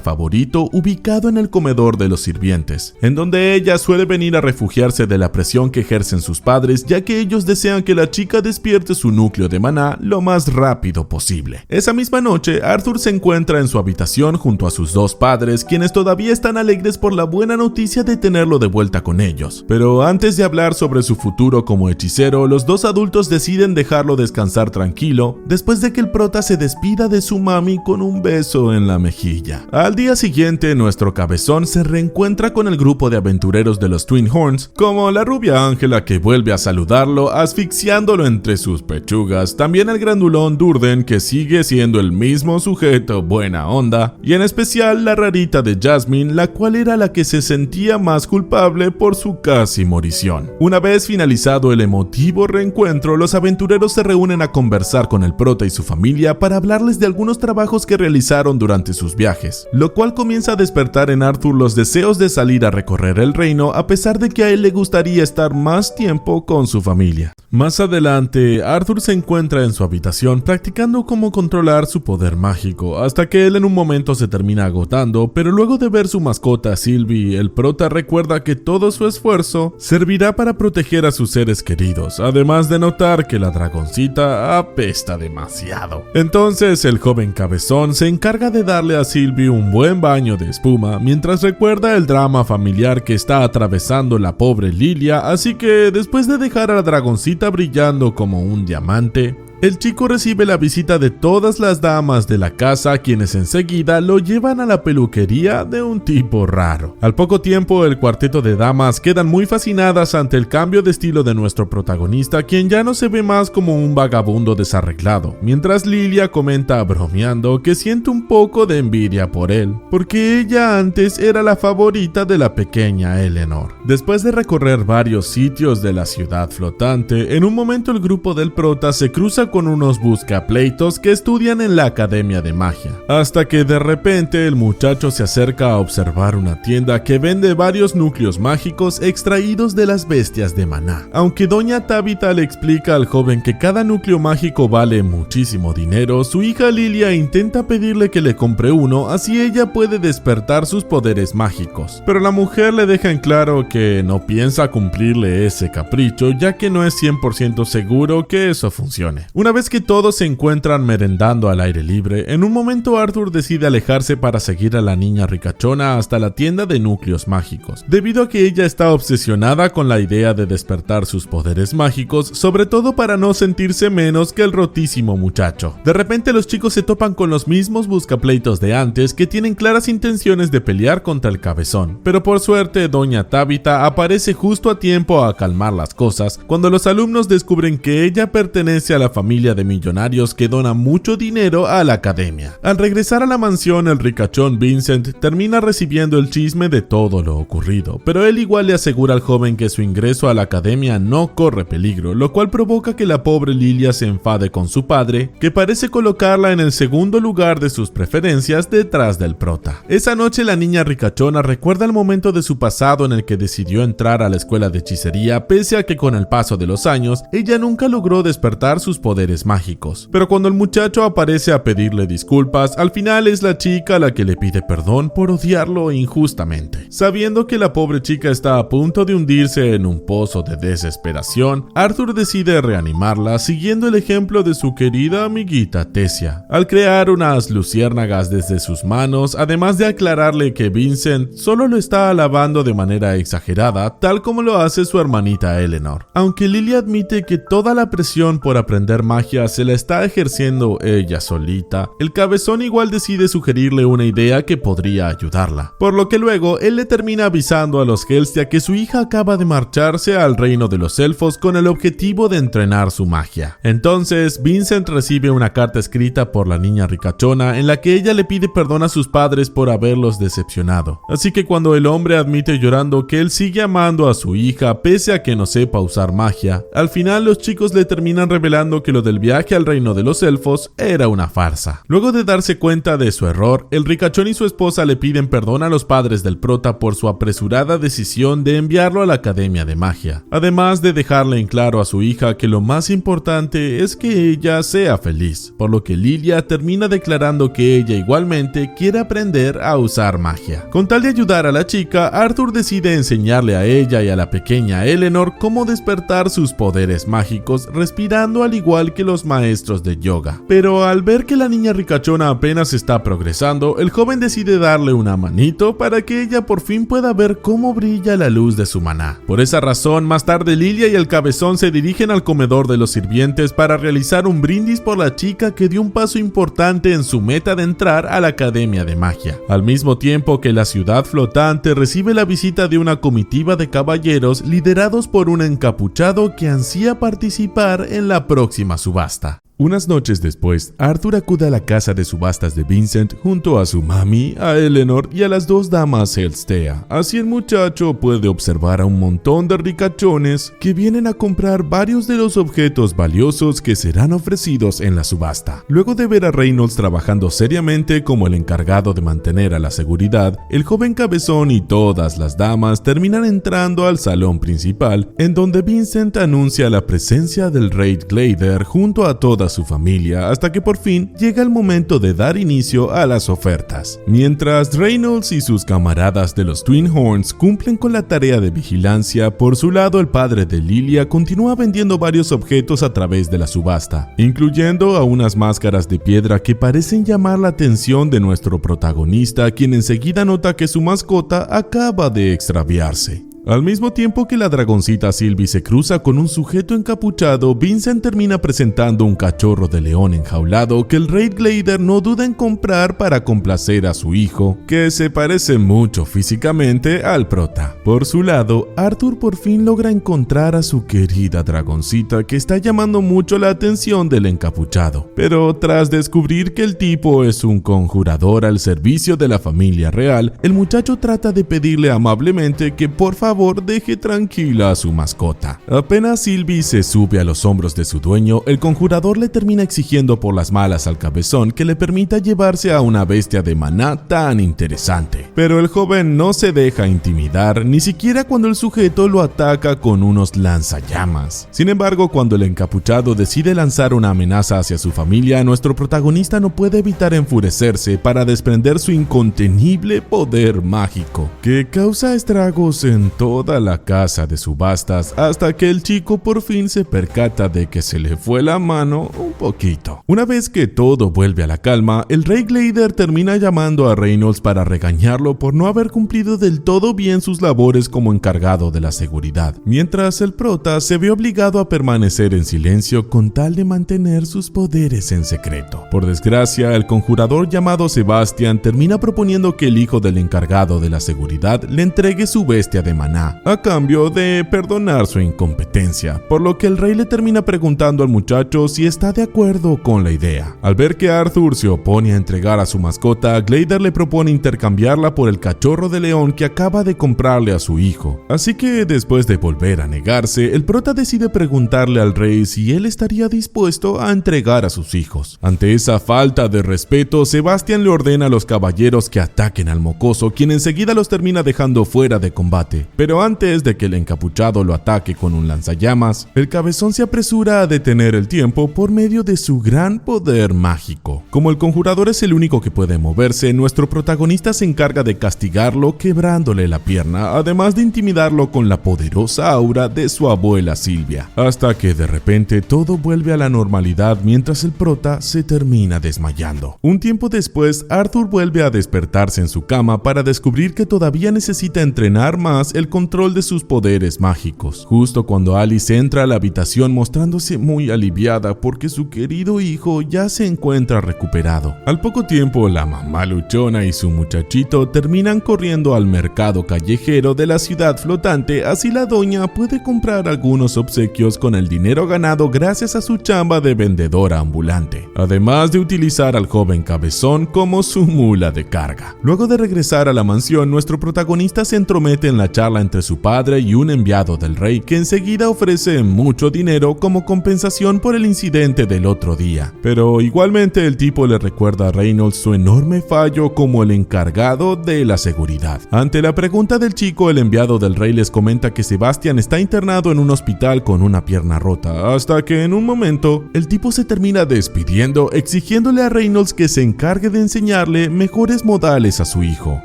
favorito, ubicado en el comedor de los sirvientes, en donde ella suele venir a refugiarse de la presión que ejercen sus padres, ya que ellos desean que la chica despierte su núcleo de maná lo más rápido posible. Esa misma noche, Arthur se encuentra en su habitación junto a sus dos padres, quienes todavía están alegres por la buena noticia de tenerlo de vuelta con ellos. Pero antes de hablar sobre su futuro como hechicero, los dos adultos deciden dejarlo descansar tranquilo, después de que el prota se despida de su mami con un beso en la mejilla. Al día siguiente, nuestro cabezón se reencuentra con el grupo de aventureros de los Twin Horns, como la rubia Ángela, que vuelve a saludarlo asfixiándolo entre sus pechugas, también el grandulón Durden, que sigue siendo el mismo sujeto buena onda, y en especial la rarita de Jasmine, la cual era la que se sentía más culpable por su casi morición. Una vez finalizado el emotivo reencuentro, los aventureros se reúnen a conversar con el prota y su familia para hablarles de algunos trabajos que realizaron durante sus viajes, lo cual comienza a despertar en Arthur los deseos de salir a recorrer el reino, a pesar de que a él le gustaría estar más tiempo con su familia. Más adelante, Arthur se encuentra en su habitación practicando cómo controlar su poder mágico, hasta que él en un momento se termina agotando, pero luego de ver su mascota Sylvie, el prota recuerda que todo su esfuerzo servirá para proteger a sus seres queridos, además de notar que la dragoncita apesta demasiado. Entonces el joven cabezón se encarga de darle a Sylvie un buen baño de espuma mientras recuerda el drama familiar que está atravesando la pobre Lilia, así que después de dejar a la dragoncita brillando como un diamante, el chico recibe la visita de todas las damas de la casa, quienes enseguida lo llevan a la peluquería de un tipo raro. Al poco tiempo, el cuarteto de damas quedan muy fascinadas ante el cambio de estilo de nuestro protagonista, quien ya no se ve más como un vagabundo desarreglado, mientras Lilia comenta bromeando que siente un poco de envidia por él, porque ella antes era la favorita de la pequeña Eleanor. Después de recorrer varios sitios de la ciudad flotante, en un momento el grupo del prota se cruza con unos buscapleitos que estudian en la Academia de Magia, hasta que de repente el muchacho se acerca a observar una tienda que vende varios núcleos mágicos extraídos de las bestias de Maná. Aunque doña Tabitha le explica al joven que cada núcleo mágico vale muchísimo dinero, su hija Lilia intenta pedirle que le compre uno, así ella puede despertar sus poderes mágicos, pero la mujer le deja en claro que no piensa cumplirle ese capricho, ya que no es 100% seguro que eso funcione. Una vez que todos se encuentran merendando al aire libre, en un momento Arthur decide alejarse para seguir a la niña ricachona hasta la tienda de núcleos mágicos, debido a que ella está obsesionada con la idea de despertar sus poderes mágicos, sobre todo para no sentirse menos que el rotísimo muchacho. De repente los chicos se topan con los mismos buscapleitos de antes, que tienen claras intenciones de pelear contra el cabezón, pero por suerte doña Tabitha aparece justo a tiempo a calmar las cosas cuando los alumnos descubren que ella pertenece a la familia de millonarios que dona mucho dinero a la academia. Al regresar a la mansión, el ricachón Vincent termina recibiendo el chisme de todo lo ocurrido, pero él igual le asegura al joven que su ingreso a la academia no corre peligro, lo cual provoca que la pobre Lilia se enfade con su padre, que parece colocarla en el segundo lugar de sus preferencias detrás del prota. Esa noche la niña ricachona recuerda el momento de su pasado en el que decidió entrar a la escuela de hechicería, pese a que con el paso de los años ella nunca logró despertar sus poderes mágicos. Pero cuando el muchacho aparece a pedirle disculpas, al final es la chica la que le pide perdón por odiarlo injustamente. Sabiendo que la pobre chica está a punto de hundirse en un pozo de desesperación, Arthur decide reanimarla siguiendo el ejemplo de su querida amiguita Tessia, al crear unas luciérnagas desde sus manos, además de aclararle que Vincent solo lo está alabando de manera exagerada, tal como lo hace su hermanita Eleanor. Aunque Lily admite que toda la presión por aprender magia se la está ejerciendo ella solita, el cabezón igual decide sugerirle una idea que podría ayudarla, por lo que luego él le termina avisando a los Helstia que su hija acaba de marcharse al reino de los elfos con el objetivo de entrenar su magia. Entonces Vincent recibe una carta escrita por la niña ricachona en la que ella le pide perdón a sus padres por haberlos decepcionado, así que cuando el hombre admite llorando que él sigue amando a su hija pese a que no sepa usar magia, al final los chicos le terminan revelando que lo del viaje al reino de los elfos era una farsa. Luego de darse cuenta de su error, el ricachón y su esposa le piden perdón a los padres del prota por su apresurada decisión de enviarlo a la Academia de Magia, además de dejarle en claro a su hija que lo más importante es que ella sea feliz, por lo que Lilia termina declarando que ella igualmente quiere aprender a usar magia. Con tal de ayudar a la chica, Arthur decide enseñarle a ella y a la pequeña Eleanor cómo despertar sus poderes mágicos respirando al igual que los maestros de yoga. Pero al ver que la niña ricachona apenas está progresando, el joven decide darle una manito para que ella por fin pueda ver cómo brilla la luz de su maná. Por esa razón, más tarde Lilia y el cabezón se dirigen al comedor de los sirvientes para realizar un brindis por la chica que dio un paso importante en su meta de entrar a la Academia de Magia. Al mismo tiempo que la ciudad flotante recibe la visita de una comitiva de caballeros liderados por un encapuchado que ansía participar en la próxima subasta. Unas noches después, Arthur acude a la casa de subastas de Vincent junto a su mami, a Eleanor y a las dos damas Helstea. Así el muchacho puede observar a un montón de ricachones que vienen a comprar varios de los objetos valiosos que serán ofrecidos en la subasta. Luego de ver a Reynolds trabajando seriamente como el encargado de mantener a la seguridad, el joven cabezón y todas las damas terminan entrando al salón principal, en donde Vincent anuncia la presencia del rey Glader junto a todas toda su familia hasta que por fin llega el momento de dar inicio a las ofertas. Mientras Reynolds y sus camaradas de los Twin Horns cumplen con la tarea de vigilancia, por su lado el padre de Lilia continúa vendiendo varios objetos a través de la subasta, incluyendo a unas máscaras de piedra que parecen llamar la atención de nuestro protagonista, quien enseguida nota que su mascota acaba de extraviarse. Al mismo tiempo que la dragoncita Sylvie se cruza con un sujeto encapuchado, Vincent termina presentando un cachorro de león enjaulado que el rey Glader no duda en comprar para complacer a su hijo, que se parece mucho físicamente al prota. Por su lado, Arthur por fin logra encontrar a su querida dragoncita, que está llamando mucho la atención del encapuchado, pero tras descubrir que el tipo es un conjurador al servicio de la familia real, el muchacho trata de pedirle amablemente que por favor deje tranquila a su mascota. Apenas Sylvie se sube a los hombros de su dueño, el conjurador le termina exigiendo por las malas al cabezón que le permita llevarse a una bestia de maná tan interesante. Pero el joven no se deja intimidar, ni siquiera cuando el sujeto lo ataca con unos lanzallamas. Sin embargo, cuando el encapuchado decide lanzar una amenaza hacia su familia, nuestro protagonista no puede evitar enfurecerse para desprender su incontenible poder mágico, que causa estragos en toda la casa de subastas, hasta que el chico por fin se percata de que se le fue la mano un poquito. Una vez que todo vuelve a la calma, el rey Glader termina llamando a Reynolds para regañarlo por no haber cumplido del todo bien sus labores como encargado de la seguridad, mientras el prota se ve obligado a permanecer en silencio con tal de mantener sus poderes en secreto. Por desgracia, el conjurador llamado Sebastian termina proponiendo que el hijo del encargado de la seguridad le entregue su bestia de maná, a cambio de perdonar su incompetencia, por lo que el rey le termina preguntando al muchacho si está de acuerdo con la idea. Al ver que Arthur se opone a entregar a su mascota, Glader le propone intercambiarla por el cachorro de león que acaba de comprarle a su hijo. Así que después de volver a negarse, el prota decide preguntarle al rey si él estaría dispuesto a entregar a sus hijos. Ante esa falta de respeto, Sebastian le ordena a los caballeros que ataquen al mocoso, quien enseguida los termina dejando fuera de combate. Pero antes de que el encapuchado lo ataque con un lanzallamas, el cabezón se apresura a detener el tiempo por medio de su gran poder mágico. Como el conjurador es el único que puede moverse, nuestro protagonista se encarga de castigarlo quebrándole la pierna, además de intimidarlo con la poderosa aura de su abuela Silvia, hasta que de repente todo vuelve a la normalidad mientras el prota se termina desmayando. Un tiempo después, Arthur vuelve a despertarse en su cama para descubrir que todavía necesita entrenar más el control de sus poderes mágicos, justo cuando Alice entra a la habitación mostrándose muy aliviada porque su querido hijo ya se encuentra recuperado. Al poco tiempo, la mamá luchona y su muchachito terminan corriendo al mercado callejero de la ciudad flotante, así la doña puede comprar algunos obsequios con el dinero ganado gracias a su chamba de vendedora ambulante, además de utilizar al joven cabezón como su mula de carga. Luego de regresar a la mansión, nuestro protagonista se entromete en la charla entre su padre y un enviado del rey, que enseguida ofrece mucho dinero como compensación por el incidente del otro día. Pero igualmente el tipo le recuerda a Reynolds su enorme fallo como el encargado de la seguridad. Ante la pregunta del chico, el enviado del rey les comenta que Sebastian está internado en un hospital con una pierna rota, hasta que en un momento el tipo se termina despidiendo, exigiéndole a Reynolds que se encargue de enseñarle mejores modales a su hijo.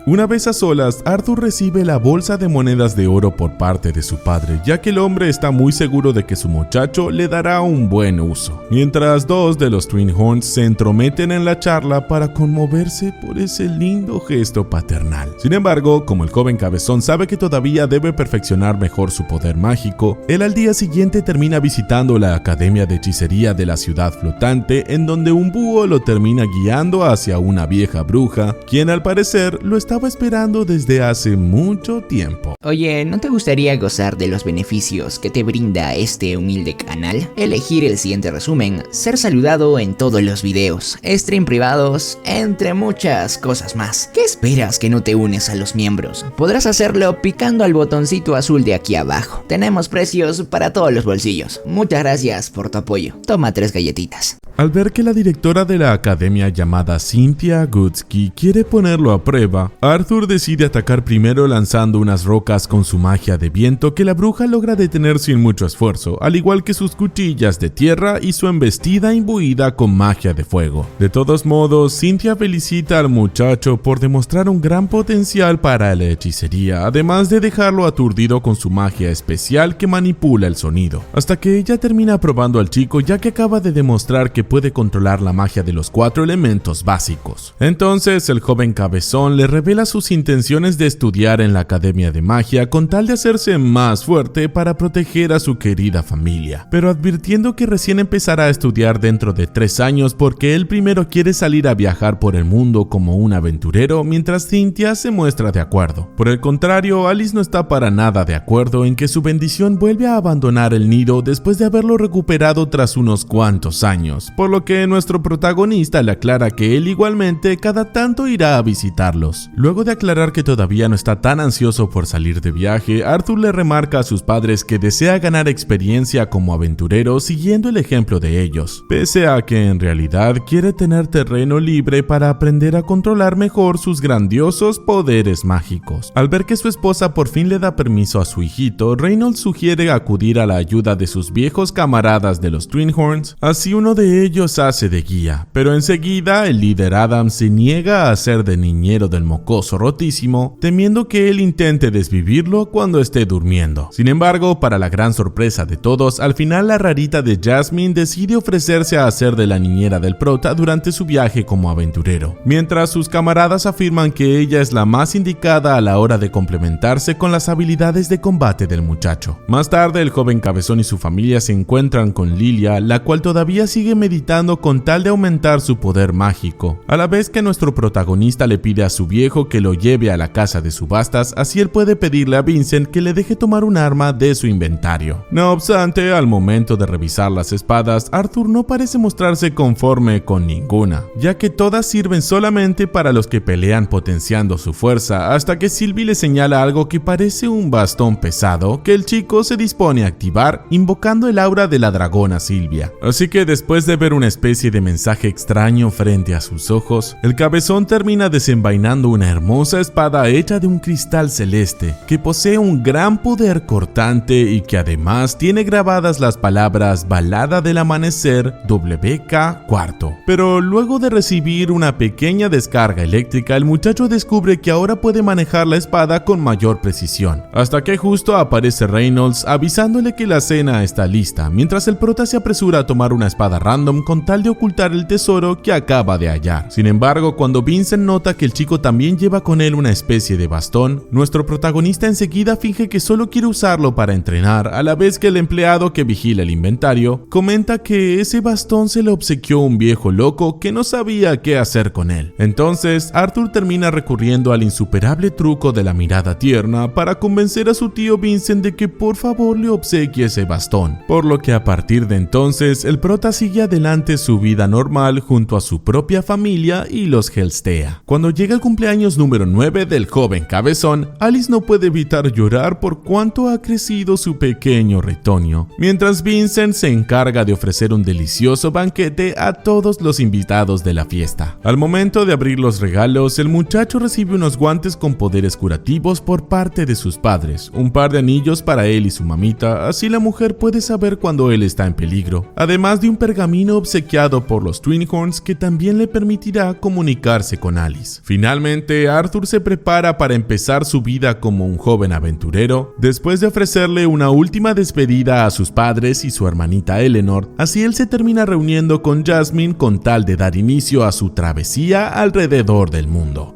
Una vez a solas, Arthur recibe la bolsa de monedas de oro por parte de su padre, ya que el hombre está muy seguro de que su muchacho le dará un buen uso, mientras dos de los Twin Horns se entrometen en la charla para conmoverse por ese lindo gesto paternal. Sin embargo, como el joven cabezón sabe que todavía debe perfeccionar mejor su poder mágico, él al día siguiente termina visitando la academia de hechicería de la ciudad flotante, en donde un búho lo termina guiando hacia una vieja bruja, quien al parecer lo estaba esperando desde hace mucho tiempo. Oye, ¿no te gustaría gozar de los beneficios que te brinda este humilde canal? Elegir el siguiente resumen, ser saludado en todos los videos, stream privados, entre muchas cosas más. ¿Qué esperas que no te unes a los miembros? Podrás hacerlo picando al botoncito azul de aquí abajo. Tenemos precios para todos los bolsillos. Muchas gracias por tu apoyo. Toma 3 galletitas. Al ver que la directora de la academia llamada Cynthia Goodsky quiere ponerlo a prueba, Arthur decide atacar primero lanzando unas rocas con su magia de viento que la bruja logra detener sin mucho esfuerzo, al igual que sus cuchillas de tierra y su embestida imbuida con magia de fuego. De todos modos, Cynthia felicita al muchacho por demostrar un gran potencial para la hechicería, además de dejarlo aturdido con su magia especial que manipula el sonido, hasta que ella termina probando al chico ya que acaba de demostrar que puede controlar la magia de los 4 elementos básicos. Entonces el joven cabezón le revela sus intenciones de estudiar en la Academia de Magia con tal de hacerse más fuerte para proteger a su querida familia, pero advirtiendo que recién empezará a estudiar dentro de 3 años porque él primero quiere salir a viajar por el mundo como un aventurero, mientras Cynthia se muestra de acuerdo. Por el contrario, Alice no está para nada de acuerdo en que su bendición vuelve a abandonar el nido después de haberlo recuperado tras unos cuantos años, por lo que nuestro protagonista le aclara que él igualmente cada tanto irá a visitarlos. Luego de aclarar que todavía no está tan ansioso por salir de viaje, Arthur le remarca a sus padres que desea ganar experiencia como aventurero siguiendo el ejemplo de ellos, pese a que en realidad quiere tener terreno libre para aprender a controlar mejor sus grandiosos poderes mágicos. Al ver que su esposa por fin le da permiso a su hijito, Reynolds sugiere acudir a la ayuda de sus viejos camaradas de los Twinhorns, así uno de ellos hace de guía, pero enseguida el líder Adam se niega a hacer de niñero del mocoso rotísimo, temiendo que él intente desvivirlo cuando esté durmiendo. Sin embargo, para la gran sorpresa de todos, al final la rarita de Jasmine decide ofrecerse a hacer de la niñera del prota durante su viaje como aventurero, mientras sus camaradas afirman que ella es la más indicada a la hora de complementarse con las habilidades de combate del muchacho. Más tarde, el joven cabezón y su familia se encuentran con Lilia, la cual todavía sigue meditando con tal de aumentar su poder mágico, a la vez que nuestro protagonista le pide a su viejo que lo lleve a la casa de subastas, así él puede pedirle a Vincent que le deje tomar un arma de su inventario. No obstante, al momento de revisar las espadas, Arthur no parece mostrarse conforme con ninguna, ya que todas sirven solamente para los que pelean potenciando su fuerza, hasta que Sylvie le señala algo que parece un bastón pesado que el chico se dispone a activar invocando el aura de la dragona Sylvia. Así que después de ver una especie de mensaje extraño frente a sus ojos, el cabezón termina desenvainando una hermosa espada hecha de un cristal celeste que posee un gran poder cortante y que además tiene grabadas las palabras Balada del Amanecer WK4. Pero luego de recibir una pequeña descarga eléctrica, el muchacho descubre que ahora puede manejar la espada con mayor precisión, hasta que justo aparece Reynolds avisándole que la cena está lista, mientras el prota se apresura a tomar una espada random con tal de ocultar el tesoro que acaba de hallar. Sin embargo, cuando Vincent nota que el chico también lleva con él una especie de bastón, nuestro protagonista enseguida finge que solo quiere usarlo para entrenar, a la vez que el empleado que vigila el inventario comenta que ese bastón se le obsequió un viejo loco que no sabía qué hacer con él. Entonces, Arthur termina recurriendo al insuperable truco de la mirada tierna para convencer a su tío Vincent de que por favor le obsequie ese bastón, por lo que a partir de entonces el prota sigue adelante su vida normal junto a su propia familia y los Helstea. Cuando llega el cumpleaños número 9 del joven cabezón, Alice no puede evitar llorar por cuánto ha crecido su pequeño retoño, mientras Vincent se encarga de ofrecer un delicioso banquete a todos los invitados de la fiesta. Al momento de abrir los regalos, el muchacho recibe unos guantes con poderes curativos por parte de sus padres, un par de anillos para él y su mamita, así la mujer puede saber cuando él está en peligro, además de un pergamino obsequiado por los Twinhorns que también le permitirá comunicarse con Alice. Finalmente, Arthur se prepara para empezar su vida como un joven aventurero, después de ofrecerle una última despedida a sus padres y su hermanita Eleanor, así él se termina reuniendo con Jasmine con tal de dar inicio a su travesía alrededor del mundo.